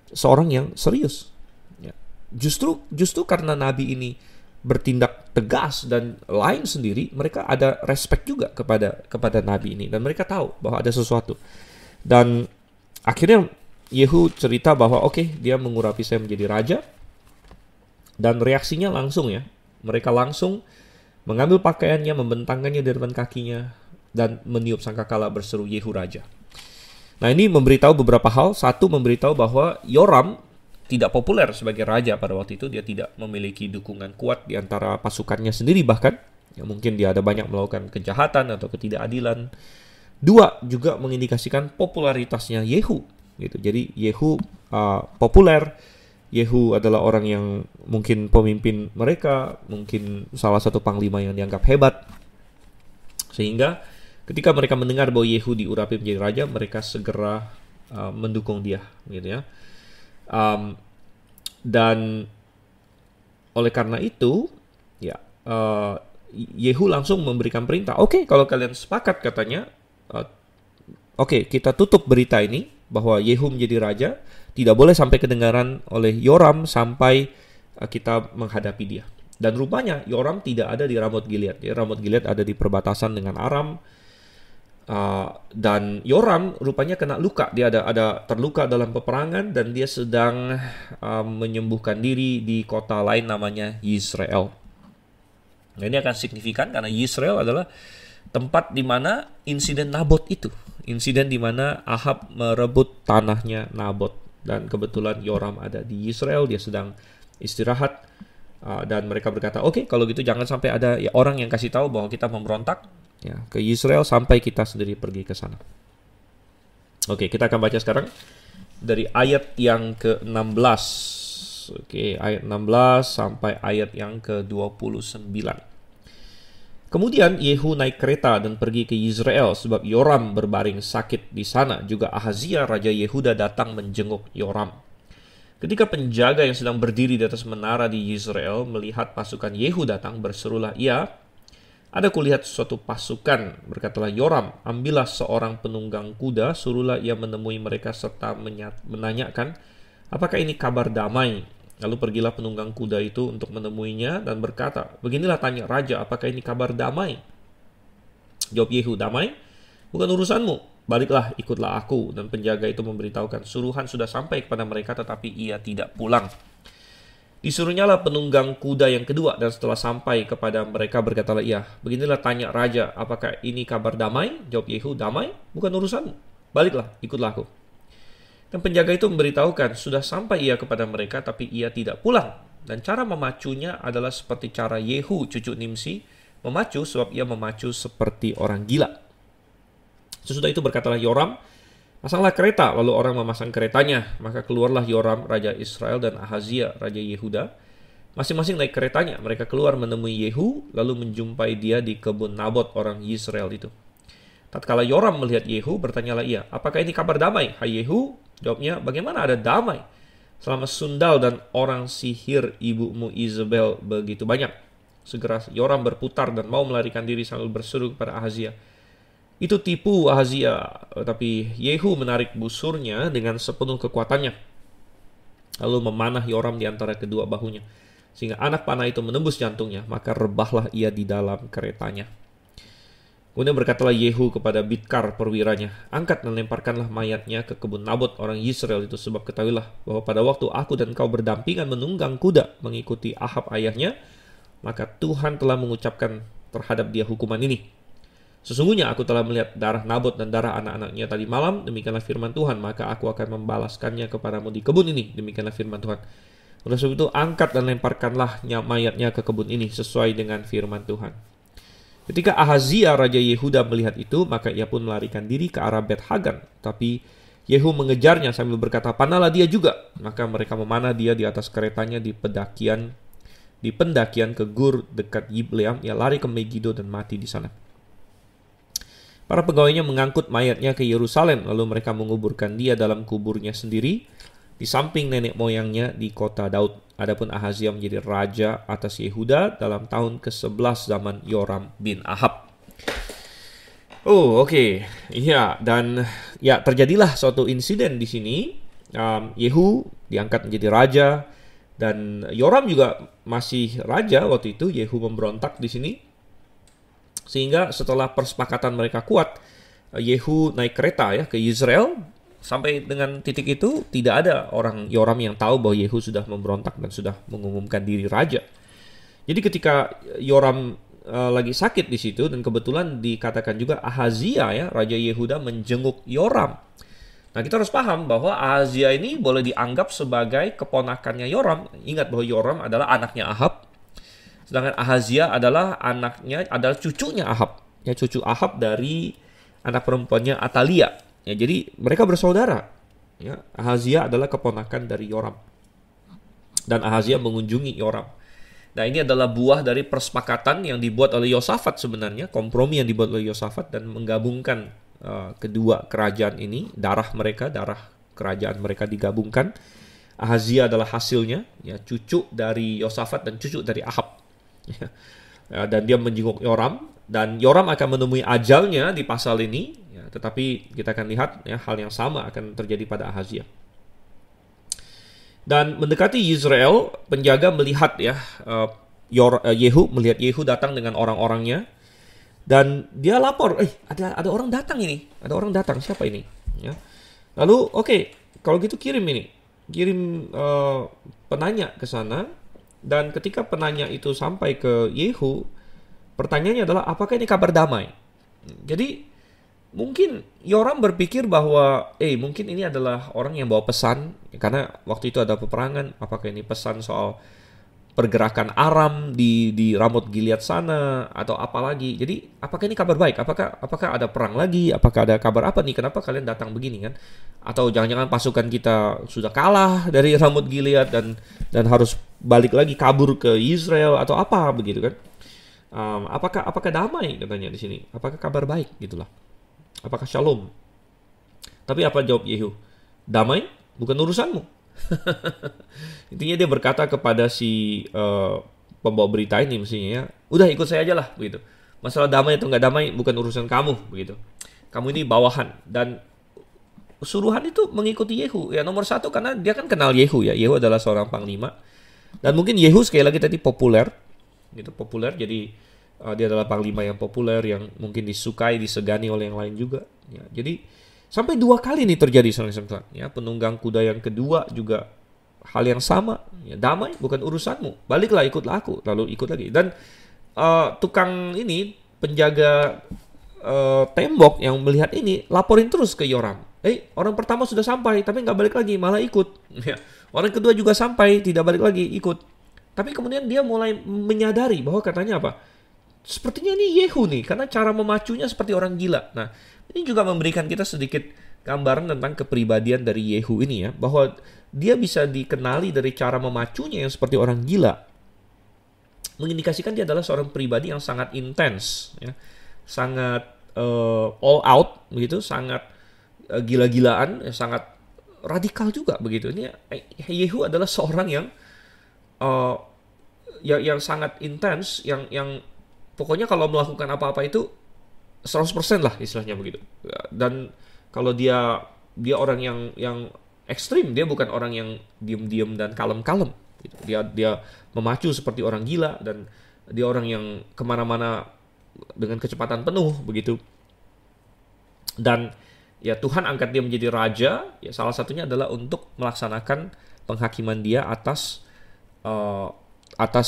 seorang yang serius. Ya. Justru karena nabi ini bertindak tegas dan lain sendiri, mereka ada respect juga kepada nabi ini, dan mereka tahu bahwa ada sesuatu. Dan akhirnya Yehu cerita bahwa dia mengurapi saya menjadi raja, dan reaksinya langsung ya. Mereka langsung mengambil pakaiannya, membentangkannya di depan kakinya, dan meniup sangkakala berseru, Yehu raja. Nah, ini memberitahu beberapa hal. Satu, memberitahu bahwa Yoram tidak populer sebagai raja pada waktu itu. Dia tidak memiliki dukungan kuat di antara pasukannya sendiri bahkan. Ya, mungkin dia ada banyak melakukan kejahatan atau ketidakadilan. Dua, juga mengindikasikan popularitasnya Yehu. Gitu. Jadi Yehu populer. Yehu adalah orang yang mungkin pemimpin mereka, mungkin salah satu panglima yang dianggap hebat. Sehingga ketika mereka mendengar bahwa Yehu diurapi menjadi raja, mereka segera mendukung dia, gitu ya. Dan oleh karena itu, ya Yehu langsung memberikan perintah. Oke, kalau kalian sepakat, katanya, kita tutup berita ini bahwa Yehu menjadi raja. Tidak boleh sampai kedengaran oleh Yoram sampai kita menghadapi dia. Dan rupanya Yoram tidak ada di Ramot Gilead. Ramot Gilead ada di perbatasan dengan Aram. Dan Yoram rupanya kena luka. Dia ada terluka dalam peperangan dan dia sedang menyembuhkan diri di kota lain namanya Yisrael. Nah, ini akan signifikan karena Yisrael adalah tempat di mana insiden Nabot itu. Insiden di mana Ahab merebut tanahnya Nabot. Dan kebetulan Yoram ada di Yisrael, dia sedang istirahat. Dan mereka berkata, oke, kalau gitu jangan sampai ada orang yang kasih tahu bahwa kita memberontak ke Yisrael sampai kita sendiri pergi ke sana. Oke, kita akan baca sekarang dari ayat yang ke-16. Oke, ayat 16 sampai ayat yang ke-29. Kemudian Yehu naik kereta dan pergi ke Yizreel sebab Yoram berbaring sakit di sana. Juga Ahazia raja Yehuda datang menjenguk Yoram. Ketika penjaga yang sedang berdiri di atas menara di Yizreel melihat pasukan Yehu datang, berserulah ia, "Ada kulihat suatu pasukan," berkatalah Yoram, "ambillah seorang penunggang kuda, suruhlah ia menemui mereka serta menanyakan, apakah ini kabar damai?" Lalu pergilah penunggang kuda itu untuk menemuinya dan berkata, "Beginilah tanya raja, apakah ini kabar damai?" Jawab Yehu, "Damai? Bukan urusanmu. Baliklah, ikutlah aku." Dan penjaga itu memberitahukan, suruhan sudah sampai kepada mereka tetapi ia tidak pulang. Disuruhnyalah penunggang kuda yang kedua, dan setelah sampai kepada mereka berkatalah ia, "Beginilah tanya raja, apakah ini kabar damai?" Jawab Yehu, "Damai? Bukan urusanmu. Baliklah, ikutlah aku." Dan penjaga itu memberitahukan, sudah sampai ia kepada mereka, tapi ia tidak pulang. Dan cara memacunya adalah seperti cara Yehu, cucu Nimsi, memacu, sebab ia memacu seperti orang gila. Sesudah itu berkatalah Yoram, "Pasanglah kereta." Lalu orang memasang keretanya. Maka keluarlah Yoram, raja Israel, dan Ahazia, raja Yehuda. Masing-masing naik keretanya. Mereka keluar menemui Yehu, lalu menjumpai dia di kebun Nabot orang Yisrael itu. Tatkala Yoram melihat Yehu, bertanyalah ia, "Apakah ini kabar damai, hai Yehu?" Jawabnya, "Bagaimana ada damai? Selama sundal dan orang sihir ibumu Izebel begitu banyak." Segera Yoram berputar dan mau melarikan diri sambil berseru kepada Ahazia, "Itu tipu, Ahazia." Tapi Yehu menarik busurnya dengan sepenuh kekuatannya, lalu memanah Yoram di antara kedua bahunya, sehingga anak panah itu menembus jantungnya. Maka rebahlah ia di dalam keretanya. Kemudian berkatalah Yehu kepada Bidkar perwiranya, "Angkat dan lemparkanlah mayatnya ke kebun Nabot orang Yisrael itu, sebab ketahuilah bahwa pada waktu aku dan kau berdampingan menunggang kuda mengikuti Ahab ayahnya, maka Tuhan telah mengucapkan terhadap dia hukuman ini. Sesungguhnya aku telah melihat darah Nabot dan darah anak-anaknya tadi malam, demikianlah firman Tuhan, maka aku akan membalaskannya kepadamu di kebun ini, demikianlah firman Tuhan. Oleh sebab itu, angkat dan lemparkanlah mayatnya ke kebun ini, sesuai dengan firman Tuhan." Ketika Ahazia raja Yehuda melihat itu, maka ia pun melarikan diri ke arah Bet Hagan. Tapi Yehu mengejarnya sambil berkata, "Panahlah dia juga." Maka mereka memanah dia di atas keretanya di pendakian ke Gur dekat Yibleam. Ia lari ke Megiddo dan mati di sana. Para pegawainya mengangkut mayatnya ke Yerusalem, lalu mereka menguburkan dia dalam kuburnya sendiri di samping nenek moyangnya di kota Daud. Adapun Ahazia menjadi raja atas Yehuda dalam tahun ke-11 zaman Yoram bin Ahab. Oke. Ya, dan ya terjadilah suatu insiden di sini. Yehu diangkat menjadi raja dan Yoram juga masih raja waktu itu. Yehu memberontak di sini. Sehingga setelah persepakatan mereka kuat, Yehu naik kereta ke Yisrael. Sampai dengan titik itu tidak ada orang Yoram yang tahu bahwa Yehu sudah memberontak dan sudah mengumumkan diri raja. Jadi ketika Yoram lagi sakit di situ, dan kebetulan dikatakan juga Ahazia raja Yehuda menjenguk Yoram. Nah, kita harus paham bahwa Ahazia ini boleh dianggap sebagai keponakannya Yoram. Ingat bahwa Yoram adalah anaknya Ahab, sedangkan Ahazia adalah cucunya Ahab. Ya, cucu Ahab dari anak perempuannya Atalia. Ya, jadi mereka bersaudara. Ya, Ahazia adalah keponakan dari Yoram. Dan Ahazia mengunjungi Yoram. Nah, ini adalah buah dari persepakatan yang dibuat oleh Yosafat sebenarnya. Kompromi yang dibuat oleh Yosafat dan menggabungkan kedua kerajaan ini. Darah kerajaan mereka digabungkan. Ahazia adalah hasilnya. Ya, cucu dari Yosafat dan cucu dari Ahab. Ya, dan dia menjenguk Yoram. Dan Yoram akan menemui ajalnya di pasal ini. Tetapi kita akan lihat hal yang sama akan terjadi pada Ahazia. Dan mendekati Yisrael, penjaga melihat Yehu melihat Yehu datang dengan orang-orangnya. Dan dia lapor, ada orang datang ini, ada orang datang, siapa ini? Ya. Lalu oke, kalau gitu kirim penanya ke sana. Dan ketika penanya itu sampai ke Yehu, pertanyaannya adalah apakah ini kabar damai? Jadi mungkin Yoram berpikir bahwa mungkin ini adalah orang yang bawa pesan, karena waktu itu ada peperangan. Apakah ini pesan soal pergerakan Aram di Ramot Gilead sana atau apa lagi? Jadi apakah ini kabar baik? Apakah ada perang lagi? Apakah ada kabar apa nih? Kenapa kalian datang begini kan? Atau jangan-jangan pasukan kita sudah kalah dari Ramot Gilead dan harus balik lagi kabur ke Israel atau apa begitu kan? Apakah damai katanya di sini? Apakah kabar baik gitulah? Apakah shalom? Tapi apa jawab Yehu? Damai bukan urusanmu. Intinya dia berkata kepada si pembawa berita ini mestinya ya, udah ikut saya aja lah begitu. Masalah damai atau nggak damai bukan urusan kamu begitu. Kamu ini bawahan. Dan suruhan itu mengikuti Yehu. Ya nomor satu karena dia kan kenal Yehu ya. Yehu adalah seorang panglima. Dan mungkin Yehu sekali lagi tadi populer. Gitu, populer. Jadi dia adalah panglima yang populer, yang mungkin disukai, disegani oleh yang lain juga. Ya, jadi sampai 2 kali ini terjadi saudara-saudara. Ya, penunggang kuda yang kedua juga hal yang sama. Ya, damai bukan urusanmu. Baliklah ikutlah aku. Lalu ikut lagi. Dan tukang ini penjaga tembok yang melihat ini laporin terus ke Yoram. Orang pertama sudah sampai tapi nggak balik lagi, malah ikut. Ya. Orang kedua juga sampai tidak balik lagi, ikut. Tapi kemudian dia mulai menyadari bahwa katanya apa? Sepertinya ini Yehu nih, karena cara memacunya seperti orang gila. Nah, ini juga memberikan kita sedikit gambaran tentang kepribadian dari Yehu ini ya, bahwa dia bisa dikenali dari cara memacunya yang seperti orang gila. Mengindikasikan dia adalah seorang pribadi yang sangat intens, ya, sangat all out begitu, sangat gila-gilaan, sangat radikal juga begitu. Ini Yehu adalah seorang yang sangat intens, yang pokoknya kalau melakukan apa-apa itu 100% lah istilahnya begitu. Dan kalau dia orang yang ekstrim, dia bukan orang yang diem-diem dan kalem-kalem. Gitu. Dia memacu seperti orang gila, dan dia orang yang kemana-mana dengan kecepatan penuh begitu. Dan ya Tuhan angkat dia menjadi raja. Ya salah satunya adalah untuk melaksanakan penghakiman dia atas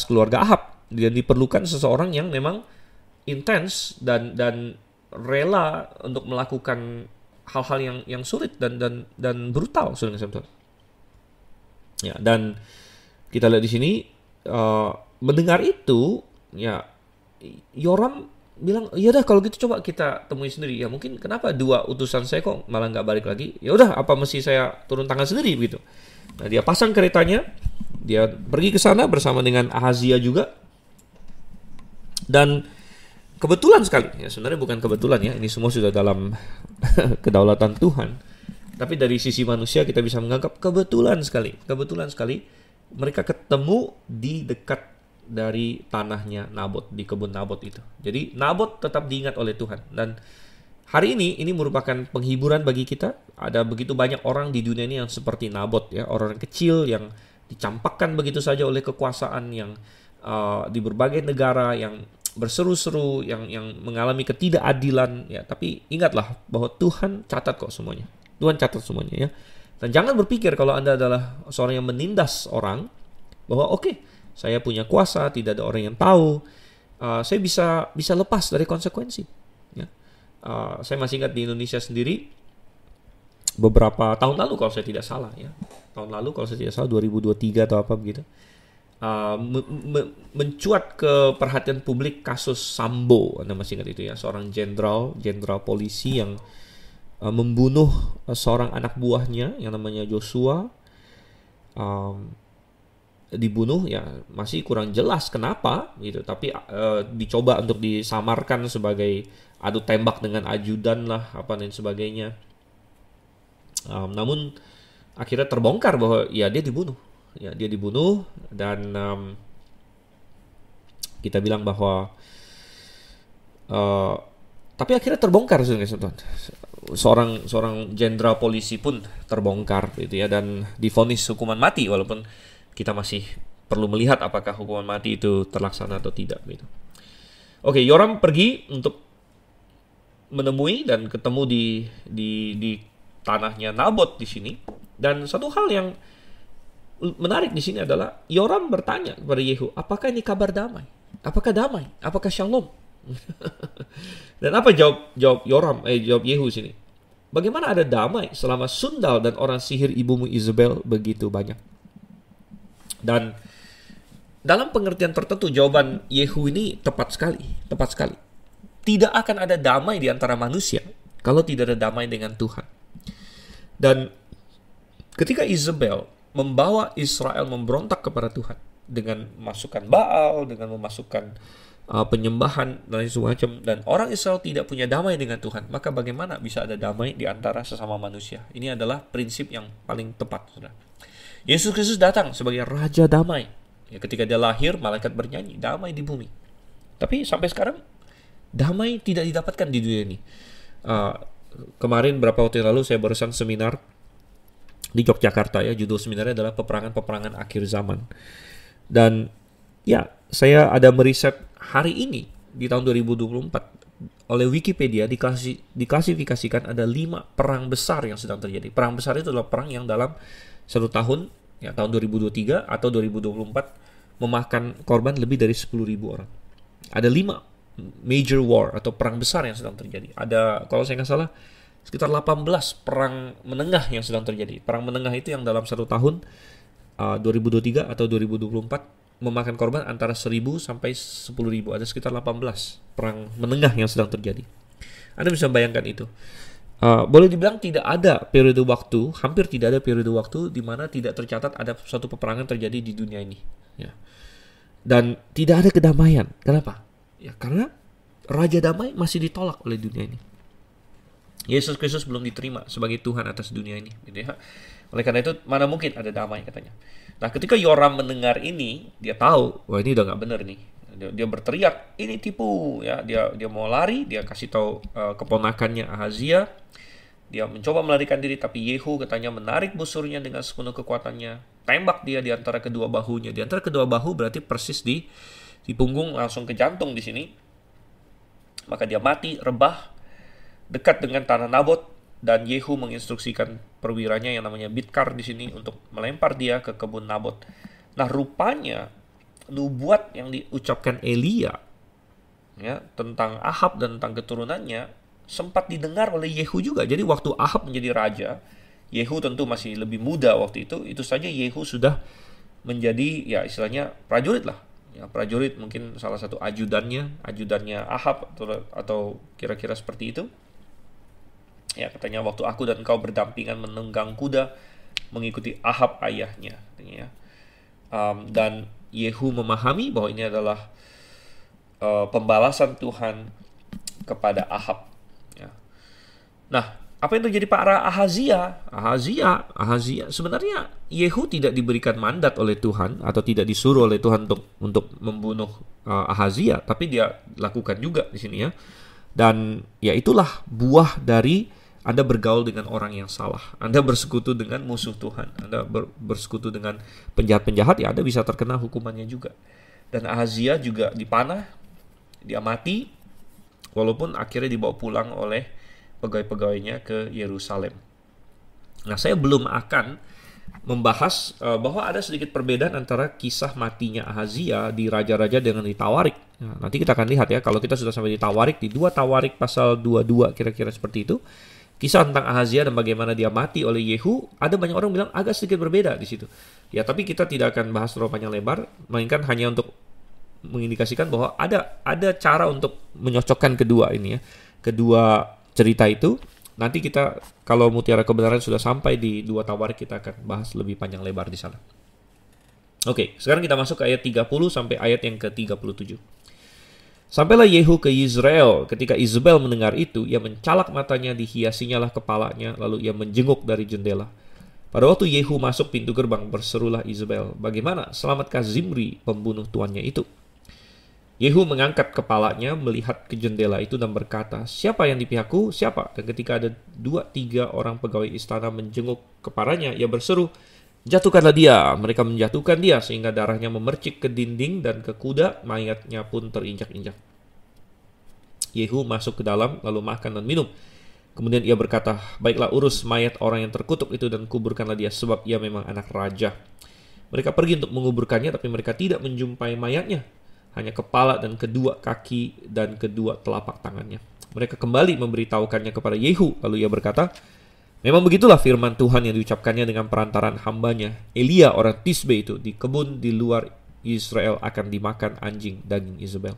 keluarga Ahab. Dan diperlukan seseorang yang memang intens dan rela untuk melakukan hal-hal yang sulit dan brutal, saudara-saudara. Ya, dan kita lihat di sini mendengar itu, ya Yoram bilang, ya udah kalau gitu coba kita temui sendiri. Ya mungkin kenapa 2 utusan saya kok malah nggak balik lagi? Ya udah, apa mesti saya turun tangan sendiri begitu? Nah, dia pasang keretanya, dia pergi ke sana bersama dengan Ahazia juga. Dan kebetulan sekali, ya sebenarnya bukan kebetulan ya, ini semua sudah dalam kedaulatan Tuhan. Tapi dari sisi manusia kita bisa menganggap kebetulan sekali mereka ketemu di dekat dari tanahnya Nabot, di kebun Nabot itu. Jadi Nabot tetap diingat oleh Tuhan. Dan hari ini merupakan penghiburan bagi kita. Ada begitu banyak orang di dunia ini yang seperti Nabot ya, orang kecil yang dicampakkan begitu saja oleh kekuasaan, yang di berbagai negara, yang berseru-seru, yang mengalami ketidakadilan ya. Tapi ingatlah bahwa Tuhan catat kok semuanya. Tuhan catat semuanya ya. Dan jangan berpikir kalau Anda adalah seorang yang menindas orang, bahwa saya punya kuasa, tidak ada orang yang tahu, saya bisa lepas dari konsekuensi. Ya. Saya masih ingat di Indonesia sendiri, beberapa tahun lalu kalau saya tidak salah ya, 2023 atau apa begitu, mencuat ke perhatian publik kasus Sambo. Anda masih ingat itu ya, seorang jenderal polisi yang membunuh seorang anak buahnya yang namanya Joshua. Dibunuh ya, masih kurang jelas kenapa gitu, tapi dicoba untuk disamarkan sebagai adu tembak dengan ajudan lah, apa dan sebagainya. Namun akhirnya terbongkar bahwa ya dia dibunuh dan kita bilang bahwa tapi akhirnya terbongkar seorang jenderal polisi pun terbongkar gitu ya, dan divonis hukuman mati, walaupun kita masih perlu melihat apakah hukuman mati itu terlaksana atau tidak gitu. Yoram pergi untuk menemui dan ketemu di tanahnya Nabot di sini. Dan satu hal yang menarik di sini adalah Yoram bertanya kepada Yehu, apakah ini kabar damai? Apakah damai? Apakah shalom? Dan apa jawab Yehu sini? Bagaimana ada damai selama sundal dan orang sihir ibumu Isabel begitu banyak? Dan dalam pengertian tertentu jawaban Yehu ini tepat sekali. Tidak akan ada damai di antara manusia kalau tidak ada damai dengan Tuhan. Dan ketika Isabel membawa Israel memberontak kepada Tuhan dengan memasukkan Baal, dengan memasukkan penyembahan dan semacam, dan orang Israel tidak punya damai dengan Tuhan, maka bagaimana bisa ada damai di antara sesama manusia? Ini adalah prinsip yang paling tepat, saudara. Yesus Kristus datang sebagai Raja Damai. Ya, ketika dia lahir, malaikat bernyanyi, damai di bumi. Tapi sampai sekarang, damai tidak didapatkan di dunia ini. Kemarin beberapa waktu lalu saya barusan seminar di Yogyakarta, ya, judul seminarnya adalah peperangan akhir zaman. Dan ya, saya ada meriset hari ini di tahun 2024 oleh Wikipedia diklasifikasikan ada 5 perang besar yang sedang terjadi. Perang besar itu adalah perang yang dalam satu tahun, ya, tahun 2023 atau 2024 memakan korban lebih dari 10.000 orang. Ada 5 major war atau perang besar yang sedang terjadi. Ada, kalau saya nggak salah, sekitar 18 perang menengah yang sedang terjadi. Perang menengah itu yang dalam satu tahun 2023 atau 2024 memakan korban antara 1.000 sampai 10.000. Ada sekitar 18 perang menengah yang sedang terjadi. Anda bisa bayangkan itu. Boleh dibilang tidak ada periode waktu, hampir tidak ada periode waktu di mana tidak tercatat ada suatu peperangan terjadi di dunia ini. Ya. Dan tidak ada kedamaian. Kenapa? Ya, karena Raja Damai masih ditolak oleh dunia ini. Yesus Kristus belum diterima sebagai Tuhan atas dunia ini. Gitu ya. Oleh karena itu, mana mungkin ada damai, katanya. Nah, ketika Yoram mendengar ini, dia tahu, wah, ini udah nggak benar nih. Dia berteriak, ini tipu. Ya, dia mau lari, dia kasih tahu keponakannya Ahazia. Dia mencoba melarikan diri, tapi Yehu katanya menarik busurnya dengan sepenuh kekuatannya, tembak dia di antara kedua bahunya. Di antara kedua bahu berarti persis di punggung, langsung ke jantung di sini. Maka dia mati, rebah, dekat dengan tanah Nabot, dan Yehu menginstruksikan perwiranya yang namanya Bidkar di sini untuk melempar dia ke kebun Nabot. Nah, rupanya nubuat yang diucapkan Elia, ya, tentang Ahab dan tentang keturunannya sempat didengar oleh Yehu juga. Jadi waktu Ahab menjadi raja, Yehu tentu masih lebih muda waktu itu saja Yehu sudah menjadi, ya, istilahnya prajurit lah. Ya, prajurit, mungkin salah satu ajudannya Ahab atau kira-kira seperti itu. Ya, katanya waktu aku dan kau berdampingan menunggang kuda mengikuti Ahab ayahnya. Ya. Dan Yehu memahami bahwa ini adalah pembalasan Tuhan kepada Ahab. Ya. Nah, apa yang terjadi pada Ahazia? Sebenarnya Yehu tidak diberikan mandat oleh Tuhan atau tidak disuruh oleh Tuhan untuk membunuh Ahazia, tapi dia lakukan juga di sini, ya. Dan ya, itulah buah dari Anda bergaul dengan orang yang salah. Anda bersekutu dengan musuh Tuhan. Anda bersekutu dengan penjahat-penjahat, ya, Anda bisa terkena hukumannya juga. Dan Ahazia juga dipanah, dia mati, walaupun akhirnya dibawa pulang oleh pegawai-pegawainya ke Yerusalem. Nah, saya belum akan membahas bahwa ada sedikit perbedaan antara kisah matinya Ahazia di Raja-Raja dengan di Tawarik. Nah, nanti kita akan lihat, ya, kalau kita sudah sampai di Tawarik, di 2 Tawarik pasal 22 kira-kira seperti itu. Kisah tentang Ahazia dan bagaimana dia mati oleh Yehu, ada banyak orang bilang agak sedikit berbeda di situ. Ya, tapi kita tidak akan bahas terlalu panjang lebar, melainkan hanya untuk mengindikasikan bahwa ada cara untuk menyocokkan kedua ini, ya. Kedua cerita itu. Nanti kita, kalau mutiara kebenaran sudah sampai di 2 Tawarik, kita akan bahas lebih panjang lebar di sana. Oke, sekarang kita masuk ke ayat 30 sampai ayat yang ke-37. Sampailah Yehu ke Yizreel. Ketika Isabel mendengar itu, ia mencalak matanya, dihiasinyalah kepalanya, lalu ia menjenguk dari jendela. Pada waktu Yehu masuk pintu gerbang, berserulah Isabel, "Bagaimana? Selamatkah Zimri, pembunuh tuannya itu?" Yehu mengangkat kepalanya, melihat ke jendela itu dan berkata, "Siapa yang di pihakku? Siapa?" Dan ketika ada 2-3 orang pegawai istana menjenguk kepalanya, ia berseru, "Jatuhkanlah dia." Mereka menjatuhkan dia sehingga darahnya memercik ke dinding dan ke kuda, mayatnya pun terinjak-injak. Yehu masuk ke dalam lalu makan dan minum. Kemudian ia berkata, baiklah urus mayat orang yang terkutuk itu dan kuburkanlah dia, sebab ia memang anak raja. Mereka pergi untuk menguburkannya, tapi mereka tidak menjumpai mayatnya, hanya kepala dan kedua kaki dan kedua telapak tangannya. Mereka kembali memberitahukannya kepada Yehu, lalu ia berkata, memang begitulah firman Tuhan yang diucapkannya dengan perantaran hambanya Elia orang Tisbe itu, di kebun di luar Israel akan dimakan anjing daging Izebel.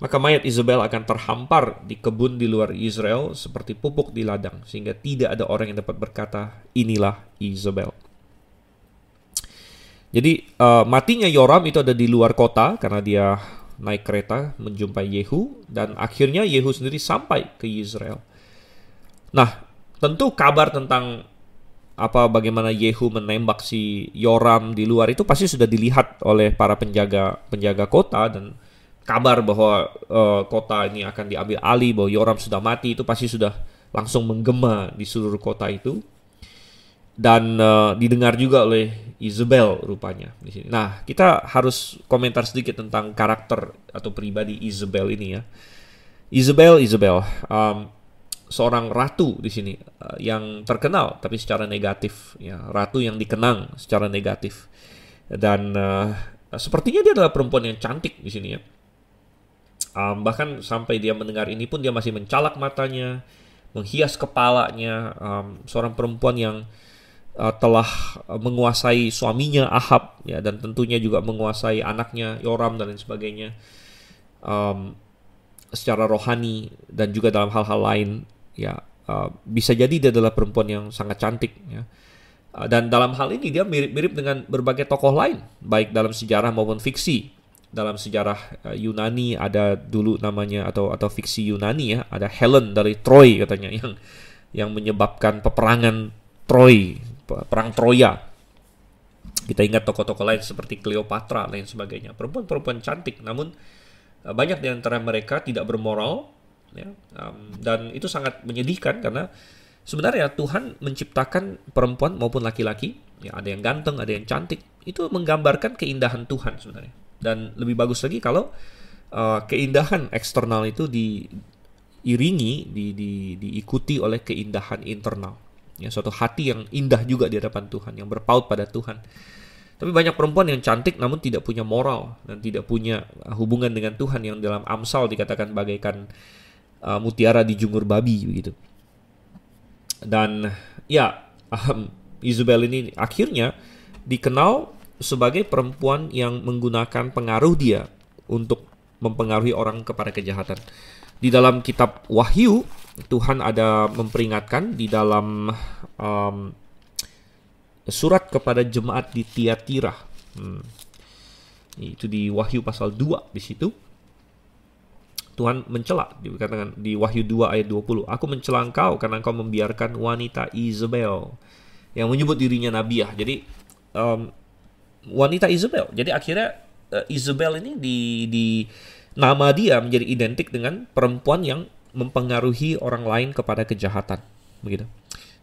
Maka mayat Izebel akan terhampar di kebun di luar Israel seperti pupuk di ladang, sehingga tidak ada orang yang dapat berkata, inilah Izebel. Jadi matinya Yoram itu ada di luar kota karena dia naik kereta menjumpai Yehu, dan akhirnya Yehu sendiri sampai ke Israel. Nah, tentu kabar tentang bagaimana Yehu menembak si Yoram di luar itu pasti sudah dilihat oleh para penjaga kota, dan kabar bahwa kota ini akan diambil alih, bahwa Yoram sudah mati, itu pasti sudah langsung menggema di seluruh kota itu, dan didengar juga oleh Izebel rupanya di sini. Nah, kita harus komentar sedikit tentang karakter atau pribadi Izebel ini ya. Izebel, seorang ratu di sini yang terkenal tapi secara negatif, ya, ratu yang dikenang secara negatif, dan sepertinya dia adalah perempuan yang cantik di sini ya. Bahkan sampai dia mendengar ini pun dia masih mencalak matanya, menghias kepalanya. Seorang perempuan yang telah menguasai suaminya Ahab, ya, dan tentunya juga menguasai anaknya Yoram dan lain sebagainya, secara rohani dan juga dalam hal-hal lain. Ya, bisa jadi dia adalah perempuan yang sangat cantik. Ya. Dan dalam hal ini dia mirip-mirip dengan berbagai tokoh lain, baik dalam sejarah maupun fiksi. Dalam sejarah Yunani ada dulu namanya atau fiksi Yunani ya, ada Helen dari Troy katanya yang menyebabkan peperangan Troy, perang Troya. Kita ingat tokoh-tokoh lain seperti Cleopatra dan lain sebagainya. Perempuan-perempuan cantik, namun banyak di antara mereka tidak bermoral, ya, dan itu sangat menyedihkan karena sebenarnya Tuhan menciptakan perempuan maupun laki-laki, ya, ada yang ganteng, ada yang cantik. Itu menggambarkan keindahan Tuhan sebenarnya. Dan lebih bagus lagi kalau keindahan eksternal itu diiringi, diikuti oleh keindahan internal. Ya, suatu hati yang indah juga di hadapan Tuhan, yang berpaut pada Tuhan. Tapi banyak perempuan yang cantik namun tidak punya moral dan tidak punya hubungan dengan Tuhan, yang dalam Amsal dikatakan bagaikan mutiara di jungur babi begitu. Dan ya, Izebel ini akhirnya dikenal sebagai perempuan yang menggunakan pengaruh dia untuk mempengaruhi orang kepada kejahatan. Di dalam kitab Wahyu, Tuhan ada memperingatkan di dalam surat kepada jemaat di Tiatira. Itu di Wahyu pasal 2 di situ. Tuhan mencela, dikatakan di Wahyu 2 ayat 20, aku mencela engkau karena engkau membiarkan wanita Izebel yang menyebut dirinya nabiah. Jadi wanita Izebel. Jadi akhirnya Izebel ini di nama dia menjadi identik dengan perempuan yang mempengaruhi orang lain kepada kejahatan, begitu.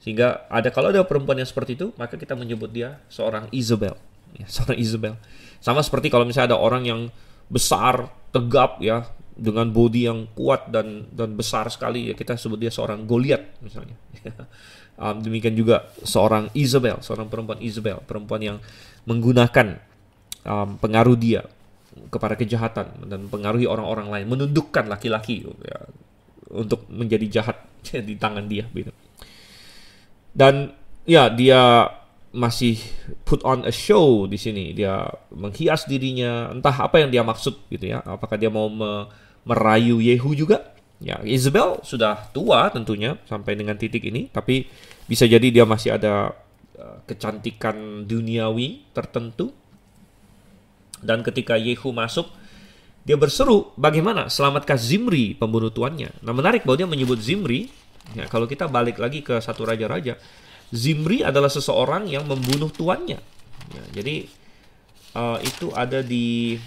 Sehingga kalau ada perempuan yang seperti itu, maka kita menyebut dia seorang Izebel, ya, seorang Izebel. Sama seperti kalau misalnya ada orang yang besar, tegap, ya, dengan bodi yang kuat dan besar sekali, ya, kita sebut dia seorang Goliat misalnya. Demikian juga seorang Izebel, seorang perempuan Izebel, perempuan yang menggunakan pengaruh dia kepada kejahatan dan pengaruhi orang-orang lain, menundukkan laki-laki, ya, untuk menjadi jahat di tangan dia, gitu. Dan ya, dia masih put on a show di sini. Dia menghias dirinya, entah apa yang dia maksud, gitu ya. Apakah dia mau merayu Yehu juga? Ya, Izebel sudah tua tentunya sampai dengan titik ini, tapi bisa jadi dia masih ada kecantikan duniawi tertentu. Dan ketika Yehu masuk, dia berseru, bagaimana selamatkah Zimri pembunuh tuannya? Nah, menarik bahwa dia menyebut Zimri. Ya, kalau kita balik lagi ke 1 Raja-Raja, Zimri adalah seseorang yang membunuh tuannya. Ya, jadi itu ada di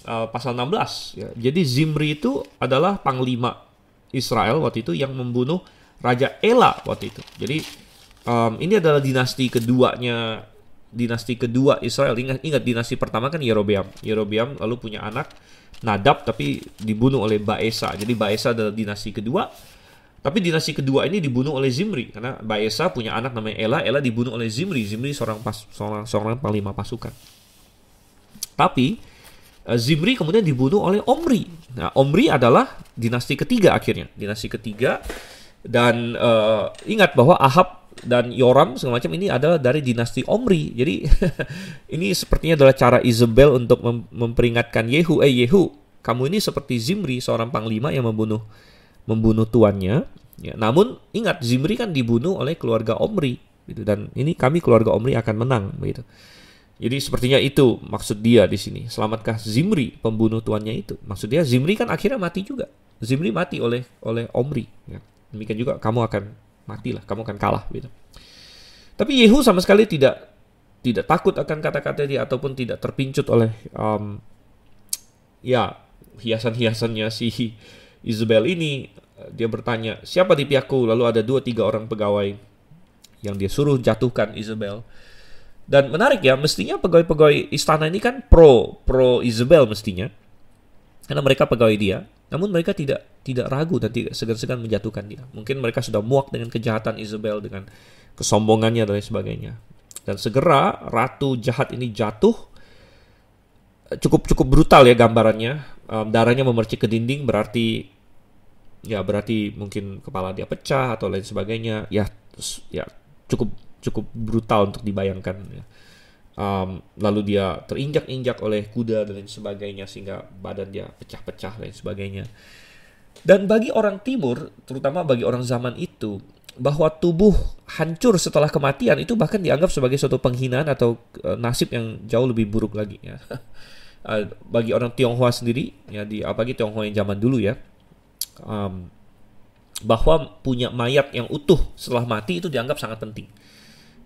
pasal 16. Ya. Jadi Zimri itu adalah panglima Israel waktu itu yang membunuh Raja Ela waktu itu. Jadi ini adalah dinasti kedua Israel. Ingat dinasti pertama kan Yerobeam lalu punya anak Nadab, tapi dibunuh oleh Baesa. Jadi Baesa adalah dinasti kedua. Tapi dinasti kedua ini dibunuh oleh Zimri, karena Baesa punya anak namanya Ela. Ela dibunuh oleh Zimri. Zimri seorang panglima pasukan. Tapi Zimri kemudian dibunuh oleh Omri. Nah, Omri adalah dinasti ketiga akhirnya. Dinasti ketiga. Dan ingat bahwa Ahab dan Yoram segala macam ini adalah dari dinasti Omri. Jadi ini sepertinya adalah cara Isabel untuk memperingatkan Yehu. Yehu, kamu ini seperti Zimri, seorang panglima yang membunuh tuannya. Ya, namun ingat, Zimri kan dibunuh oleh keluarga Omri, gitu. Dan ini kami keluarga Omri akan menang, begitu. Jadi sepertinya itu maksud dia di sini. Selamatkah Zimri, pembunuh tuannya itu? Maksud dia Zimri kan akhirnya mati juga. Zimri mati oleh Omri. Ya. Demikian juga kamu akan matilah, kamu akan kalah, gitu. Tapi Yehu sama sekali tidak takut akan kata-kata dia ataupun tidak terpincut oleh hiasan-hiasannya si Isabel ini. Dia bertanya, siapa di pihakku? Lalu ada 2-3 orang pegawai yang dia suruh jatuhkan Isabel. Dan menarik ya, mestinya pegawai-pegawai istana ini kan pro Isabel mestinya, karena mereka pegawai dia. Namun mereka tidak ragu dan tidak segan-segan menjatuhkan dia. Mungkin mereka sudah muak dengan kejahatan Isabel, dengan kesombongannya dan lain sebagainya. Dan segera ratu jahat ini jatuh. Cukup brutal ya gambarannya. Darahnya memercik ke dinding, berarti mungkin kepala dia pecah atau lain sebagainya. Ya cukup brutal untuk dibayangkan. Ya. Lalu dia terinjak-injak oleh kuda dan lain sebagainya, sehingga badan dia pecah-pecah dan lain sebagainya. Dan bagi orang timur, terutama bagi orang zaman itu, bahwa tubuh hancur setelah kematian itu bahkan dianggap sebagai suatu penghinaan atau nasib yang jauh lebih buruk lagi. Ya. Bagi orang Tionghoa sendiri, ya, apalagi Tionghoa yang zaman dulu ya, bahwa punya mayat yang utuh setelah mati itu dianggap sangat penting.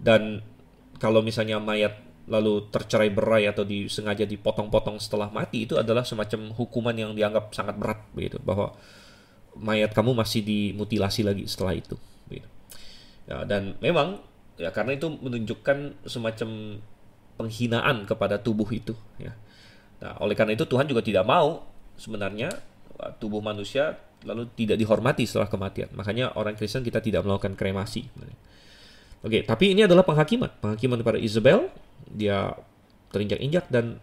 Dan kalau misalnya mayat lalu tercerai-berai atau disengaja dipotong-potong setelah mati, itu adalah semacam hukuman yang dianggap sangat berat, begitu, bahwa mayat kamu masih dimutilasi lagi setelah itu, begitu. Ya, dan memang ya karena itu menunjukkan semacam penghinaan kepada tubuh itu, ya. Nah, oleh karena itu Tuhan juga tidak mau sebenarnya tubuh manusia lalu tidak dihormati setelah kematian. Makanya orang Kristen kita tidak melakukan kremasi. Oke, tapi ini adalah penghakiman kepada Isabel. Dia terinjak-injak dan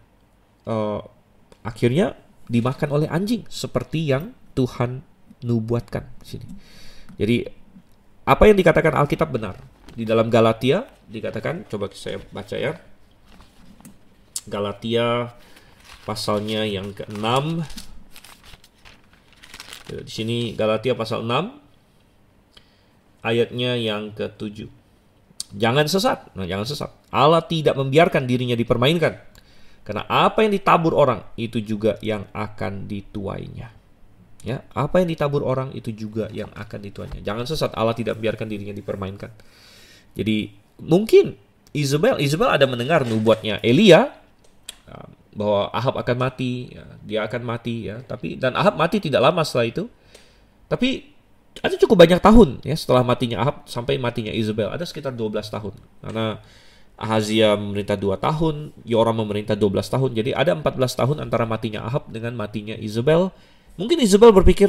akhirnya dimakan oleh anjing seperti yang Tuhan nubuatkan di sini. Jadi apa yang dikatakan Alkitab benar. Di dalam Galatia dikatakan, coba saya baca ya. Galatia pasalnya yang ke-6. Di sini Galatia pasal 6 ayatnya yang ke-7. Jangan sesat. Allah tidak membiarkan dirinya dipermainkan. Karena apa yang ditabur orang itu juga yang akan dituainya. Ya, apa yang ditabur orang itu juga yang akan dituainya. Jangan sesat. Allah tidak membiarkan dirinya dipermainkan. Jadi mungkin Isabel ada mendengar nubuatnya Elia bahwa Ahab akan mati, ya, dia akan mati, ya. Dan Ahab mati tidak lama setelah itu. Tapi ada cukup banyak tahun ya setelah matinya Ahab sampai matinya Isabel, ada sekitar 12 tahun. Karena Ahazia memerintah 2 tahun, Yoram memerintah 12 tahun. Jadi ada 14 tahun antara matinya Ahab dengan matinya Isabel. Mungkin Isabel berpikir,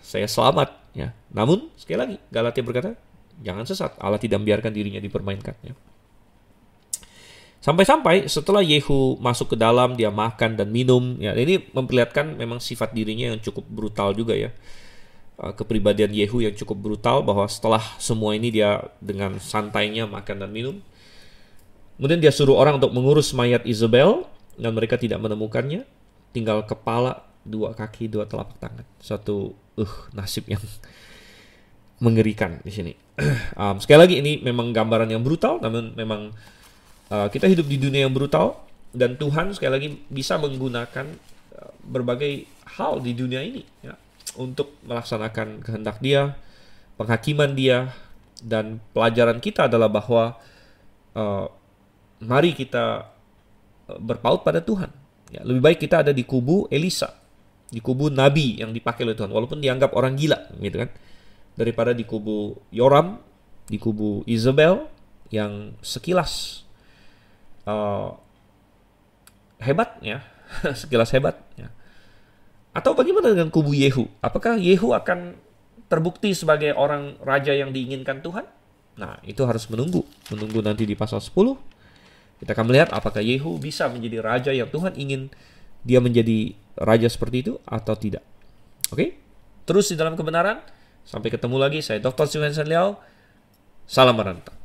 saya selamat, ya. Namun sekali lagi Galatia berkata, jangan sesat, Allah tidak membiarkan dirinya dipermainkan, ya. Sampai-sampai setelah Yehu masuk ke dalam, dia makan dan minum. Ya, ini memperlihatkan memang sifat dirinya yang cukup brutal juga ya. Kepribadian Yehu yang cukup brutal, bahwa setelah semua ini dia dengan santainya makan dan minum. Kemudian dia suruh orang untuk mengurus mayat Isabel, dan mereka tidak menemukannya. Tinggal kepala, 2 kaki, 2 telapak tangan. Suatu nasib yang mengerikan di sini. Sekali lagi ini memang gambaran yang brutal, namun memang kita hidup di dunia yang brutal, dan Tuhan sekali lagi bisa menggunakan berbagai hal di dunia ini, ya, untuk melaksanakan kehendak Dia, penghakiman Dia, dan pelajaran kita adalah bahwa mari kita berpaut pada Tuhan. Ya, lebih baik kita ada di kubu Elisa, di kubu Nabi yang dipakai oleh Tuhan, walaupun dianggap orang gila, gitu kan, daripada di kubu Yoram, di kubu Isabel yang sekilas hebat, ya, sekilas hebat, ya. Atau bagaimana dengan kubu Yehu? Apakah Yehu akan terbukti sebagai orang raja yang diinginkan Tuhan? Nah, itu harus menunggu nanti di pasal 10. Kita akan melihat apakah Yehu bisa menjadi raja yang Tuhan ingin dia menjadi raja seperti itu atau tidak. Oke? Terus di dalam kebenaran. Sampai ketemu lagi. Saya Dr. Siwen Liao. Salam Maranatha.